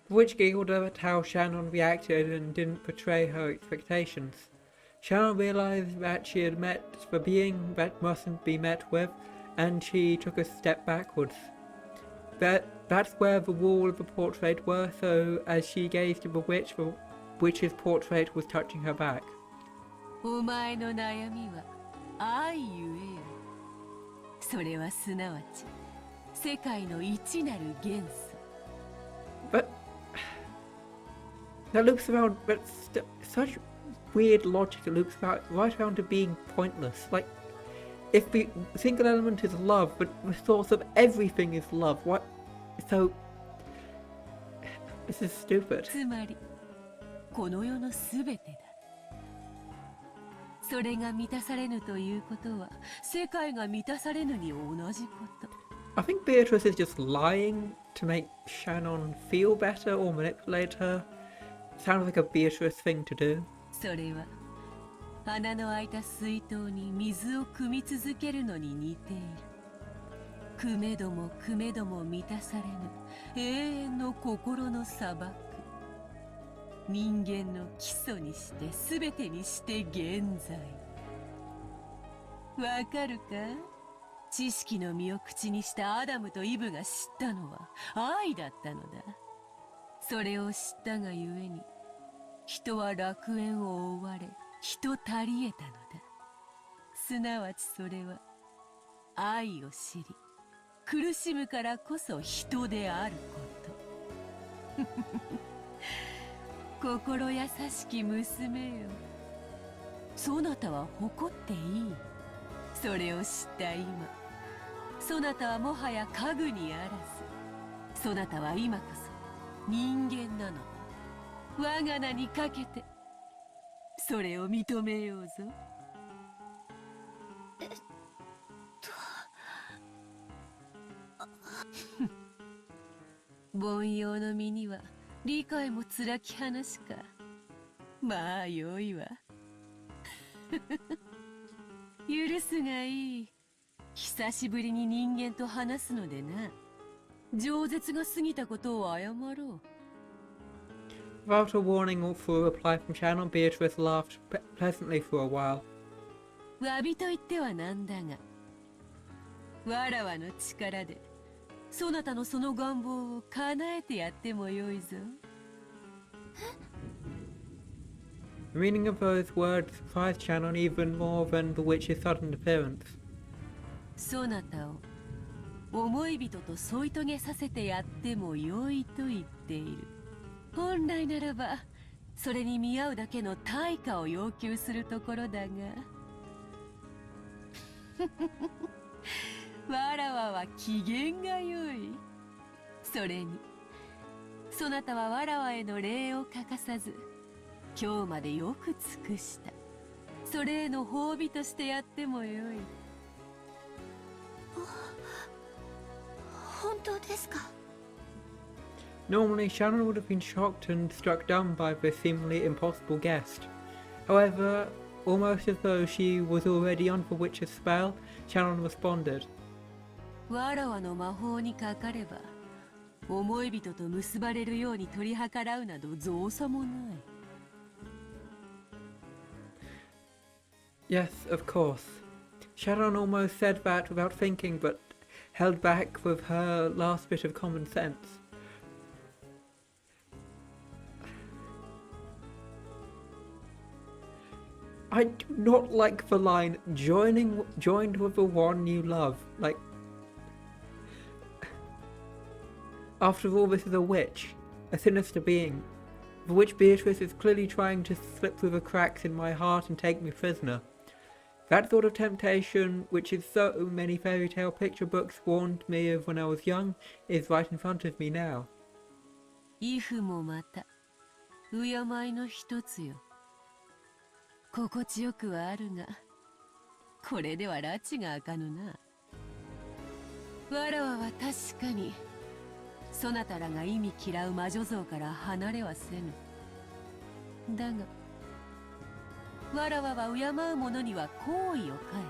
Which giggled at how Shannon reacted and didn't betray her expectations. Shannon realized that she had met the being that mustn't be met with, and she took a step backwards. That's where the wall of the portrait were, so as she gazed at the witch's portrait was touching her back. お前の悩みは愛ゆえよ。それはすなわち世界の一なる元素。But that loops around. That's such weird logic. It loops right around to being pointless. Like, if the single element is love, but the source of everything is love, what? So this is stupid. つまりこの世のすべてだ。それが満たされぬということは世界が満たされぬに同じこと。I think Beatrice is just lying to make Shannon feel better or manipulate her. Sounds like a Beatrice thing to do. それは穴の開いた水筒に水を汲み続けるのに似ている。汲めども汲めども満たされぬ永遠の心の砂漠。人間の基礎にして全てにして現在。わかるか？知識の実を口にしたアダムとイブが知ったのは愛だったのだ。それを知ったがゆえに人は楽園を追われ人足り得たのだ。すなわちそれは愛を知り苦しむからこそ人であること。心優しき娘よ。そなたは誇っていい。それを知った今、そなたはもはや家具にあらず。そなたは今こそ人間なの。我が名にかけてそれを認めようぞ。凡庸の身には理解も辛き話か。まあよいわ。許すがいい。久しぶりに人間と話すのでな。饒舌が過ぎたことを謝ろう。Without a warning or for a reply from Shannon, Beatrice laughed pleasantly for a while. 詫びと言ってはなんだが、わらわの力でそなたのその願望を叶えてやってもよいぞ。The meaning of those words surprised Shannon even more than the witch's sudden appearance. そなたを思い人と添い遂げさせてやってもよいと言っている。本来ならばそれに見合うだけの対価を要求するところだがわらわは機嫌が良い。それにそなたはわらわへの礼を欠かさず今日までよく尽くした。それへの褒美としてやってもよい。本当ですか？ Normally, Shannon would have been shocked and struck dumb by this seemingly impossible guest. However, almost as though she was already under the witch's spell, Shannon responded. わらわの魔法にかかれば思い人と結ばれるように取り計らうなど造作もない。 Yes, of course. Shannon almost said that without thinking, but held back with her last bit of common sense. I do not like the line joined with the one you love. Like, after all, this is a witch, a sinister being. The witch Beatrice is clearly trying to slip through the cracks in my heart and take me prisoner. That sort of temptation, which is so many fairy tale picture books warned me of when I was young, is right in front of me now. イフもまた敬いの一つよ。心地よくはあるが、これでは拉致が開かぬな。わらわは確かにそなたらが意味嫌う魔女像から離れはせぬ。だがわらわは敬う者には好意を返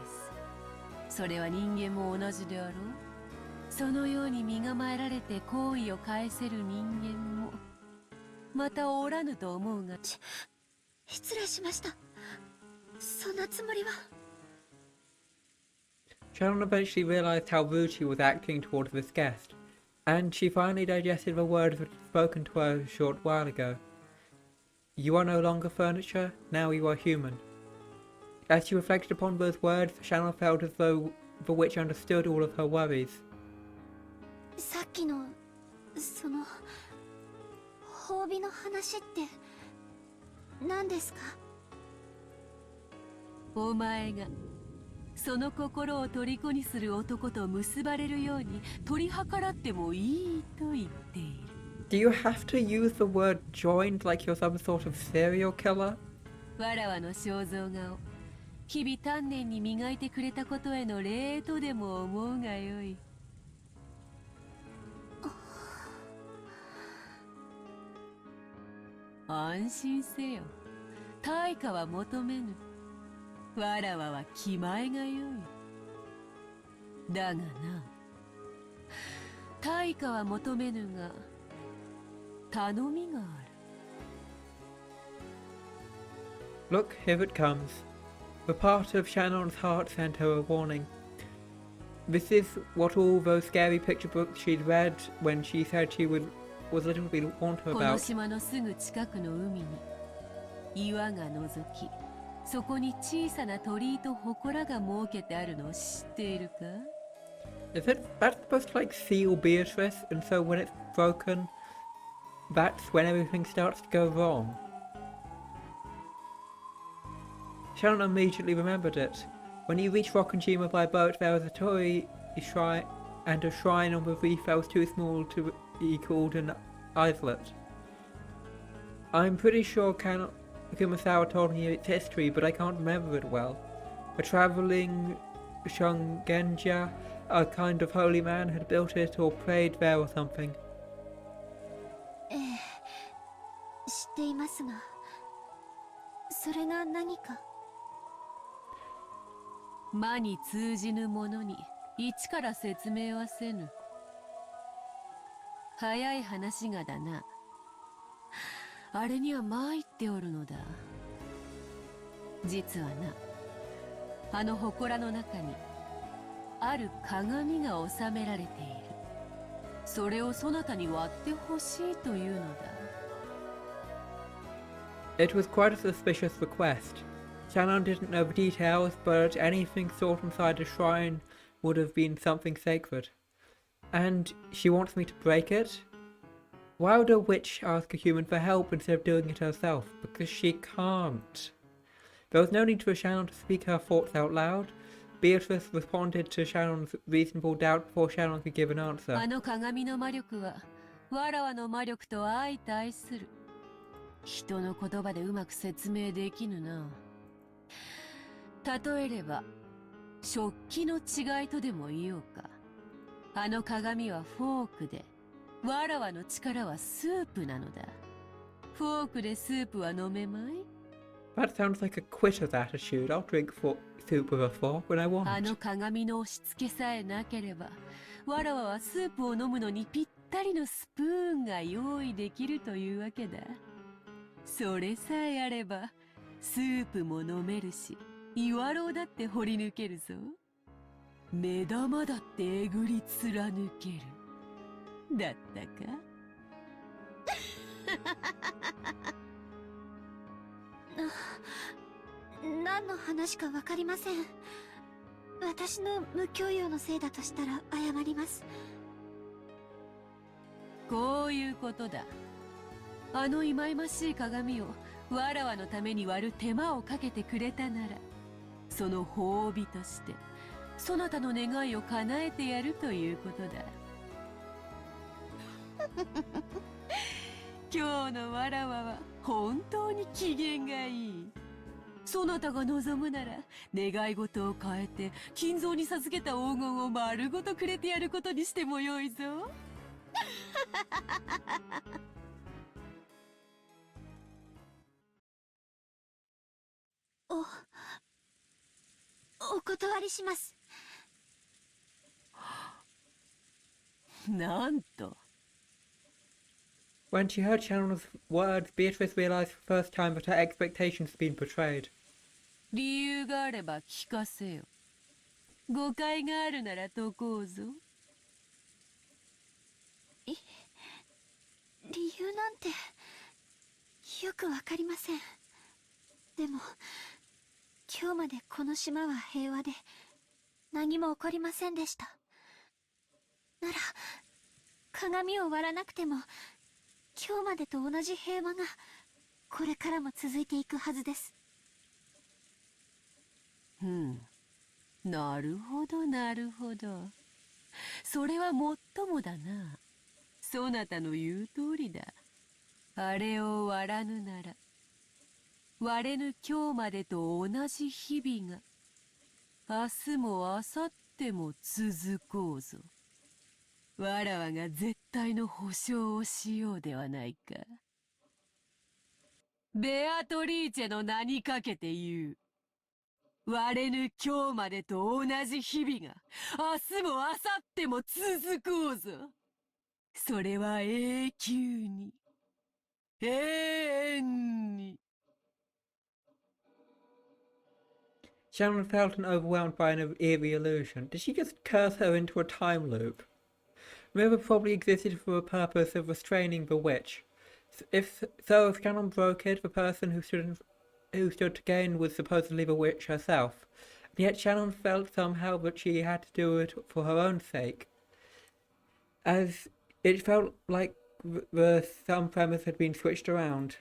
す。それは人間も同じであろう。そのように身構えられて好意を返せる人間もまたおらぬと思うが。失礼しました。そんなつもりは。 Shannon eventually realised how rude she was acting towards this guest, and she finally digested the words that had spoken to her a short while ago. You are no longer furniture, now you are human. As she reflected upon those words, Shannon felt as though the witch understood all of her worries. さっきのその褒美の話って何ですか？お前がその心を虜にする男と結ばれるように取り計らってもいいと言っている。Do you have to use the word joined like you're some sort of serial killer? わらわの肖像画を日々丹念に磨いてくれたことへの礼とでも思うがよい。安心せよ。対価は求めぬ。わらわは気前がよい。だがな、対価は求めぬが頼みがある。 Look, here it comes. The part of Shannon's heart sent her a warning. This is what all those scary picture books she'd read when she said she was a little bit warned her この about. 島のすぐ近くの海に岩が覗き、そこに小さな鳥居と祠が設けてあるのを知っているか？ Is it that's supposed to like seal Beatrice, and so when it's broken, that's when everything starts to go wrong. Shannon immediately remembered it. When you reach Rokkenjima by boat, there is a torii shrine, and a shrine on the reef that was too small to be called an islet. I'm pretty sure Kumasawa told me its history, but I can't remember it well. A travelling Shungenja, a kind of holy man, had built it or prayed there or something. ええ、知っていますが、それが何か。魔に通じぬものに一から説明はせぬ。早い話がだな。あれには参っておるのだ。実はな、あの祠の中にある鏡が収められている。それをそなたに割ってほしいというのだ。It was quite a suspicious request. Shannon didn't know the details, but anything stored inside a shrine would have been something sacred. And she wants me to break it? Why would a witch ask a human for help instead of doing it herself? Because she can't. There was no need for Shannon to speak her thoughts out loud. Beatrice responded to Shannon's reasonable doubt before Shannon could give an answer. あの鏡の魔力は、わらわの魔力と相対する。人の言葉でうまく説明できぬな。例えれば、食器の違いとでも言おうか。あの鏡はフォークで、わらわの力はスープなのだ。フォークでスープは飲めまい？ That sounds like a quitter's attitude. I'll drink soup with a fork when I want. あの鏡の押し付けさえなければ、わらわはスープを飲むのにぴったりのスプーンが用意できるというわけだ。それさえあれば、スープも飲めるし、岩ろうだって掘り抜けるぞ。目玉だってえぐり貫ける。だったか？何の話かわかりません。私の無教養のせいだとしたら謝ります。こういうことだ。あの忌々しい鏡をわらわのために割る手間をかけてくれたなら、その褒美としてそなたの願いを叶えてやるということだ。今日のわらわは本当に機嫌がいい。そなたが望むなら願い事を変えて金蔵に授けた黄金を丸ごとくれてやることにしてもよいぞ。お断りします。なんと。When she heard Shannon's words, Beatrice realized for the first time that her expectations had been betrayed. 理由があれば聞かせよ。誤解があるなら解こうぞ。理由なんてよくわかりません。でも今日までこの島は平和で何も起こりませんでした。なら鏡を割らなくても今日までと同じ平和がこれからも続いていくはずです。なるほどなるほど。それはもっともだな。そなたの言う通りだ。あれを割らぬなら割れぬ今日までと同じ日々が明日も明後日も続こうぞ。わらわが絶対の保証をしようではないか。ベアトリーチェの名にかけて言う。割れぬ今日までと同じ日々が明日も明後日も続こうぞ。それは永久に永遠に。Shannon felt overwhelmed by an eerie illusion. Did she just curse her into a time loop? The river probably existed for the purpose of restraining the witch. If Shannon broke it, the person who stood to gain was supposedly the witch herself. And yet Shannon felt somehow that she had to do it for her own sake. As it felt like the some premise had been switched around.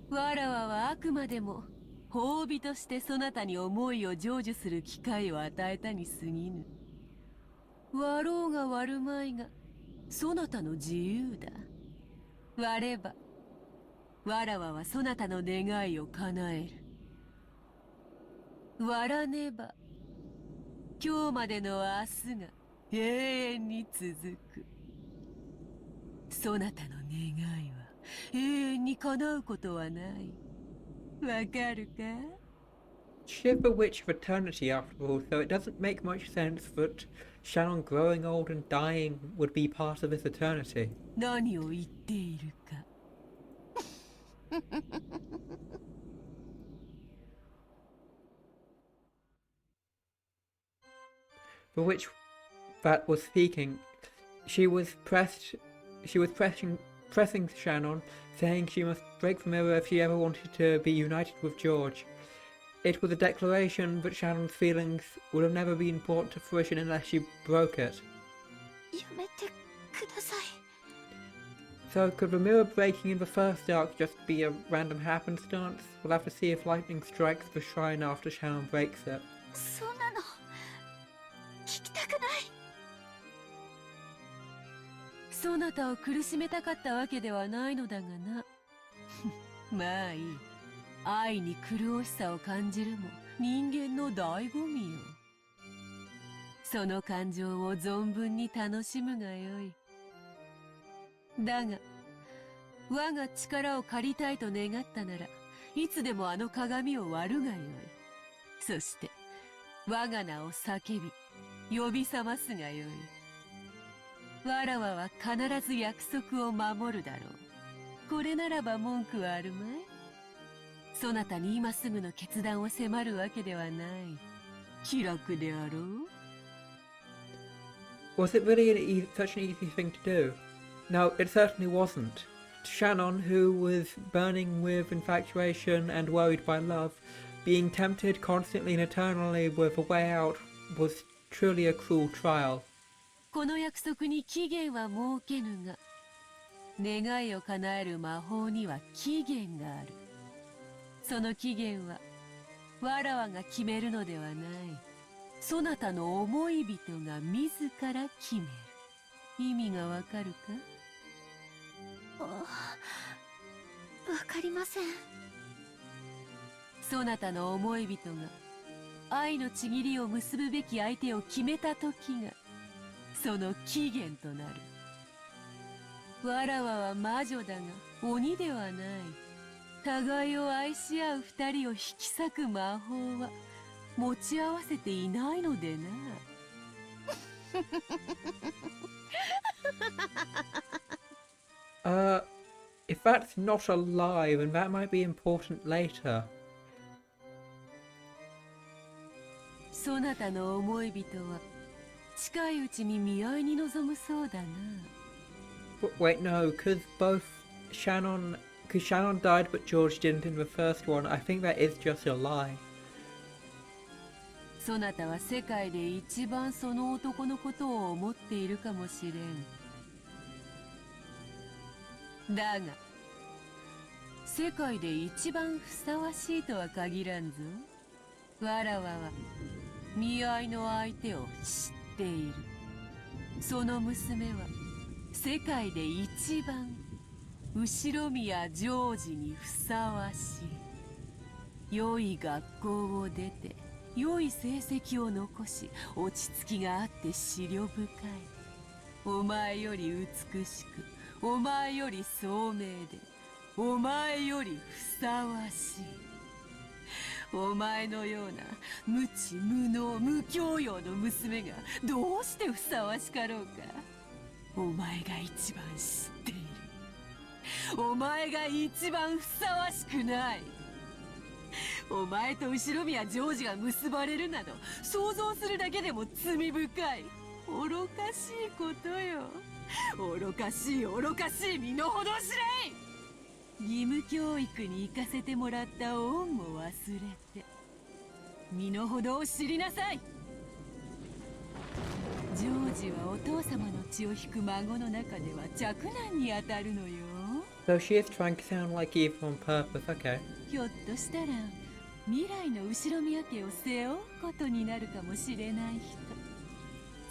わらわはあくまでも褒美としてそなたに思いを成就する機会を与えたに過ぎぬ。割ろうが割るまいがそなたの自由だ。割ればわらわはそなたの願いを叶える。割らねば今日までの明日が永遠に続く。そなたの願いは永遠に叶うことはない。わかるか？ She's the witch of eternity after all, so it doesn't make much sense that Shannon growing old and dying would be part of this eternity. 何を言っているか。The witch that was speaking, she was pressing Shannon, saying she must break the mirror if she ever wanted to be united with George. It was a declaration that Shannon's feelings would have never been brought to fruition unless she broke it. やめてください。 So could the mirror breaking in the first arc just be a random happenstance? We'll have to see if lightning strikes the shrine after Shannon breaks it. そんなの聞きたくない。そなたを苦しめたかったわけではないのだがな。まあいい。愛に苦しさを感じるも人間の醍醐味よ。その感情を存分に楽しむがよい。だが我が力を借りたいと願ったならいつでもあの鏡を割るがよい。そして我が名を叫び呼び覚ますがよい。わらわは必ず約束を守るだろう。これならば文句はあるまい。そなたに今すぐの決断を迫るわけではない。気楽であろう。 Was it really such an easy thing to do? No, it certainly wasn't. Shannon, who was burning with infatuation and worried by love, being tempted constantly and eternally with a way out was truly a cruel trial. この約束に期限は設けぬが、願いを叶える魔法には期限がある。その期限はわらわが決めるのではない。そなたの思い人が自ら決める。意味がわかるか？わかりません。そなたの思い人が愛のちぎりを結ぶべき相手を決めた時がその期限となる。わらわは魔女だが鬼ではない。互いを愛し合う二人を引き裂く魔法は持ち合わせていないのでな。If that's not a lie, then that might be important later. そなたの思い人は近いうちに見合いに臨むそうだな。Wait, no, because Shannon died but George didn't in the first one. I think that is just a lie. そなたは世界で一番その男のことを思っているかもしれん。だが世界で一番ふさわしいとは限らんぞ。わらわは見合いの相手を知っている。その娘は世界で一番後宮ジョージにふさわしい。良い学校を出て良い成績を残し落ち着きがあって思慮深い。お前より美しくお前より聡明でお前よりふさわしい。お前のような無知無能無教養の娘がどうしてふさわしかろうか。お前が一番知っている。お前が一番ふさわしくない。お前と後宮ジョージが結ばれるなど想像するだけでも罪深い。愚かしいことよ。愚かしい愚かしい身の程を知れい。義務教育に行かせてもらった恩も忘れて身の程を知りなさい。ジョージはお父様の血を引く孫の中では嫡男に当たるのよ。 So she is trying to sound like Eve on purpose, okay. ひょっとしたら未来の後ろ宮家を背負うことになるかもしれない人。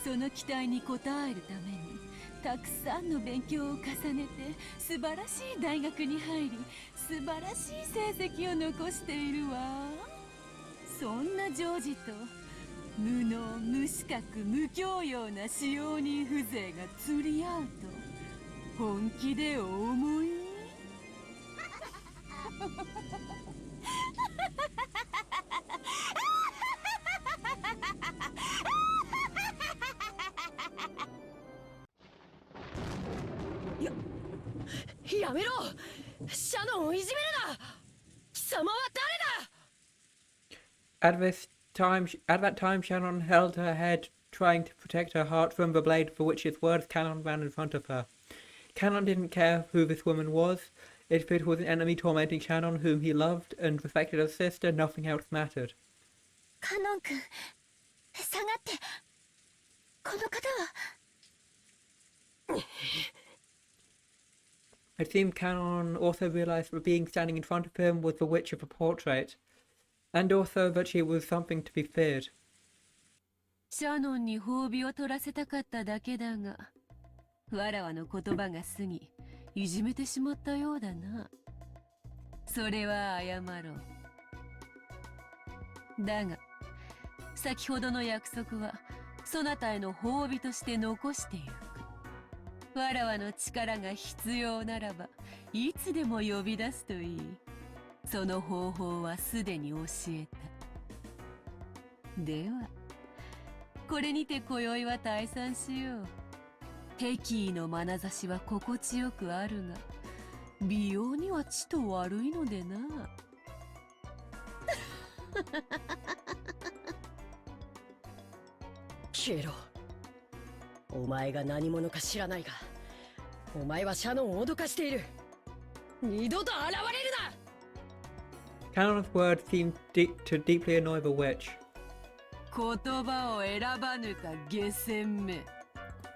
その期待に応えるためにたくさんの勉強を重ねて素晴らしい大学に入り素晴らしい成績を残しているわ。そんなジョージと無能無資格無教養な使用人風情が釣り合うと本気でお思い？やめろ！シャノンをいじめるな！貴様は誰だ！ At that time, Shannon held her head, trying to protect her heart from the blade for which its words Canon ran in front of her. Canon didn't care who this woman was. If it was an enemy tormenting Shannon, whom he loved and respected as sister, nothing else mattered. カノン君、下がって。この方は。It seemed Canon also realized that being standing in front of him was the witch of the portrait, and also that she was something to be feared. シャノンに褒美を取らせたかっただけだが、わらわの言葉が過ぎ、いじめてしまったようだな。それは謝ろう。だが、先ほどの約束は、そなたへの褒美として残している。わらわの力が必要ならば、いつでも呼び出すといい。その方法はすでに教えた。では、これにて今宵は退散しよう。敵意の眼差しは心地よくあるが、美容にはちと悪いのでな。消えろ。お前が何者か知らないが、お前はシャノンを脅かしている。二度と現れるな。 Canon's words seemed to deeply annoy the witch. 言葉を選ばぬか下賤め。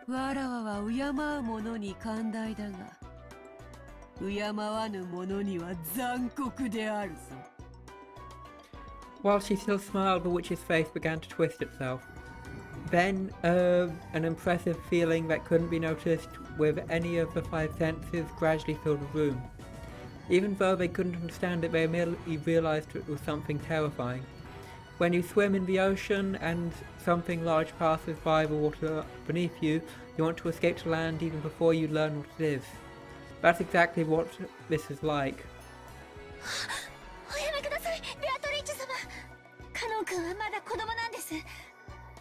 わらわは敬う者に寛大だが、敬わぬ者には残酷であるぞ。 While she still smiled, the witch's face began to twist itself. Then, an impressive feeling that couldn't be noticed with any of the five senses gradually filled the room. Even though they couldn't understand it, they merely realized it was something terrifying. When you swim in the ocean and something large passes by the water beneath you, you want to escape to land even before you learn what it is. That's exactly what this is like. おやめください、ベアトリーチェ様。カノン君はまだ子供なんです。言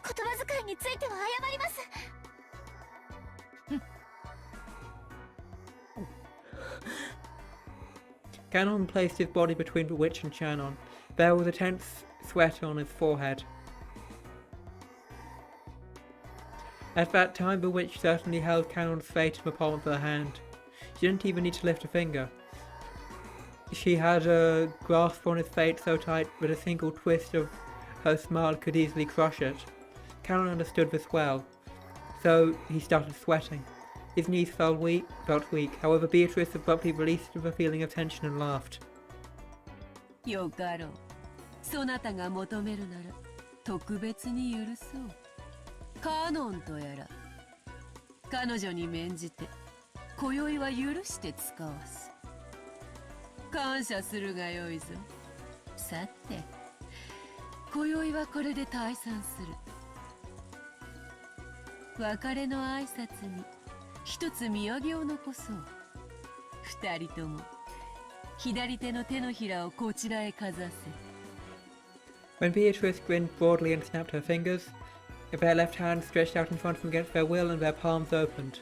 葉遣いについては謝ります。Canon placed his body between the witch and Shannon. There was a tense sweat on his forehead. At that time, the witch certainly held Canon's fate in the palm of her hand. She didn't even need to lift a finger. She had a grasp on his fate so tight that a single twist of her smile could easily crush it. Canon understood this well, so he started sweating. His knees felt weak. However, Beatrice abruptly released the feeling of tension and laughed. よかろう。そなたが求めるなら、特別に許そう。カノンとやら、彼女に免じて、今宵は許して使わす。感謝するがよいぞ。さて、今宵はこれで退散する。別れの挨拶に、一つ土産を残そう。二人とも、左手の手のひらをこちらへかざせ。When Beatrice grinned broadly and snapped her fingers, their left hands stretched out in front of them against their will and their palms opened.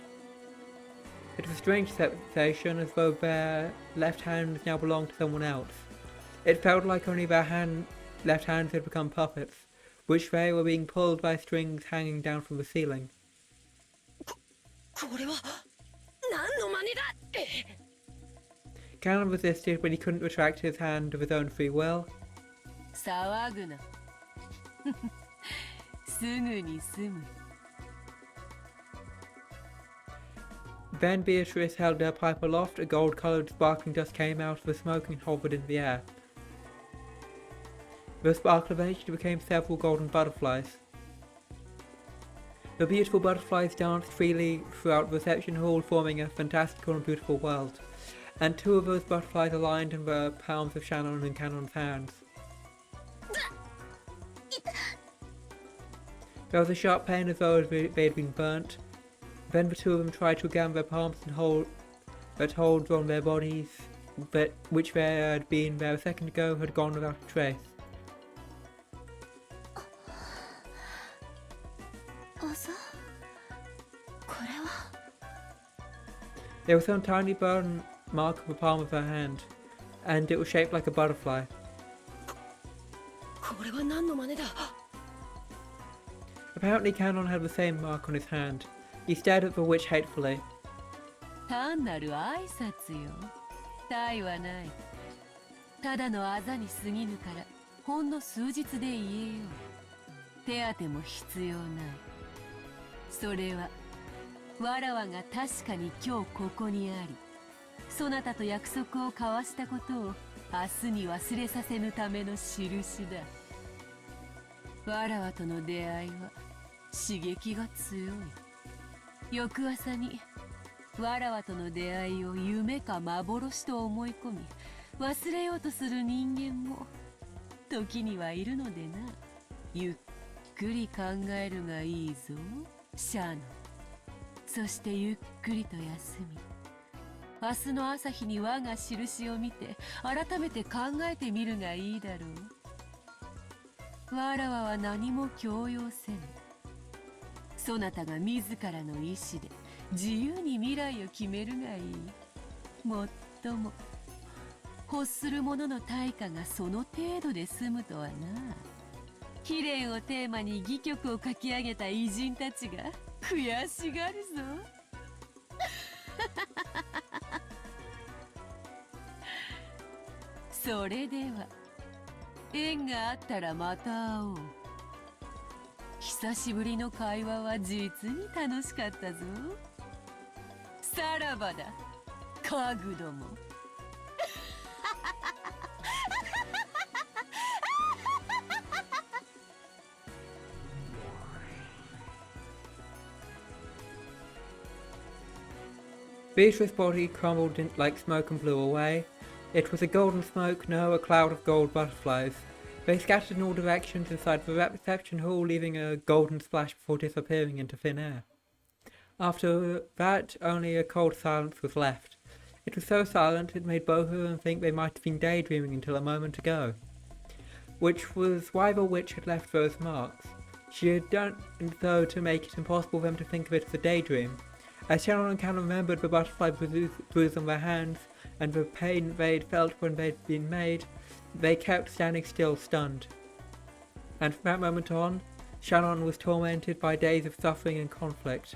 It was a strange sensation, as though their left hands now belonged to someone else. It felt like only their left hands had become puppets, which they were being pulled by strings hanging down from the ceiling. これは何の真似だ。 Canon resisted, but he couldn't retract his hand of his own free will. 騒ぐな。すぐに済む。Then Beatrice held her pipe aloft, a gold-coloured sparkling dust came out of the smoke and hovered in the air. The sparkle eventually became several golden butterflies. The beautiful butterflies danced freely throughout the reception hall, forming a fantastical and beautiful world, and two of those butterflies aligned in the palms of Shannon and Cannon's hands. There was a sharp pain as though they had been burnt. Then the two of them tried to examine their palms and holds on their bodies, which there had been there a second ago, had gone without a trace. あざこれは There was some tiny burn mark on the palm of her hand, and it was shaped like a butterfly. これは何の真似だ。 Apparently Cannon had the same mark on his hand. He stared at the witch hatefully. 単なる挨拶よ。他はない。ただのあざに過ぎぬからほんの数日で言えよう。手当ても必要ない。それはわらわが確かに今日ここにあり、そなたと約束を交わしたことを明日に忘れさせぬための印だ。わらわとの出会いは刺激が強い。翌朝にわらわとの出会いを夢か幻と思い込み忘れようとする人間も時にはいるのでな。ゆっくり考えるがいいぞ、シャノ。そしてゆっくりと休み、明日の朝日に我が印を見て改めて考えてみるがいいだろう。わらわは何も強要せぬ。そなたが自らの意志で自由に未来を決めるがいい。もっとも欲する者の対価がその程度で済むとはな。悲恋をテーマに戯曲を書き上げた偉人たちが悔しがるぞ。それでは縁があったらまた会おう。久しぶりの会話は実に楽しかったぞ。さらばだ、家具ども。Beatrice's body crumbled like smoke and blew away. It was a golden smoke, no, a cloud of gold butterflies. They scattered in all directions inside the reception hall, leaving a golden splash before disappearing into thin air. After that, only a cold silence was left. It was so silent it made both of them think they might have been daydreaming until a moment ago, which was why the witch had left those marks. She had done so to make it impossible for them to think of it as a daydream. As Shannon and Cannon remembered the butterfly bruise on their hands and the pain they'd felt when they'd been made, they kept standing still, stunned. And from that moment on, Shannon was tormented by days of suffering and conflict.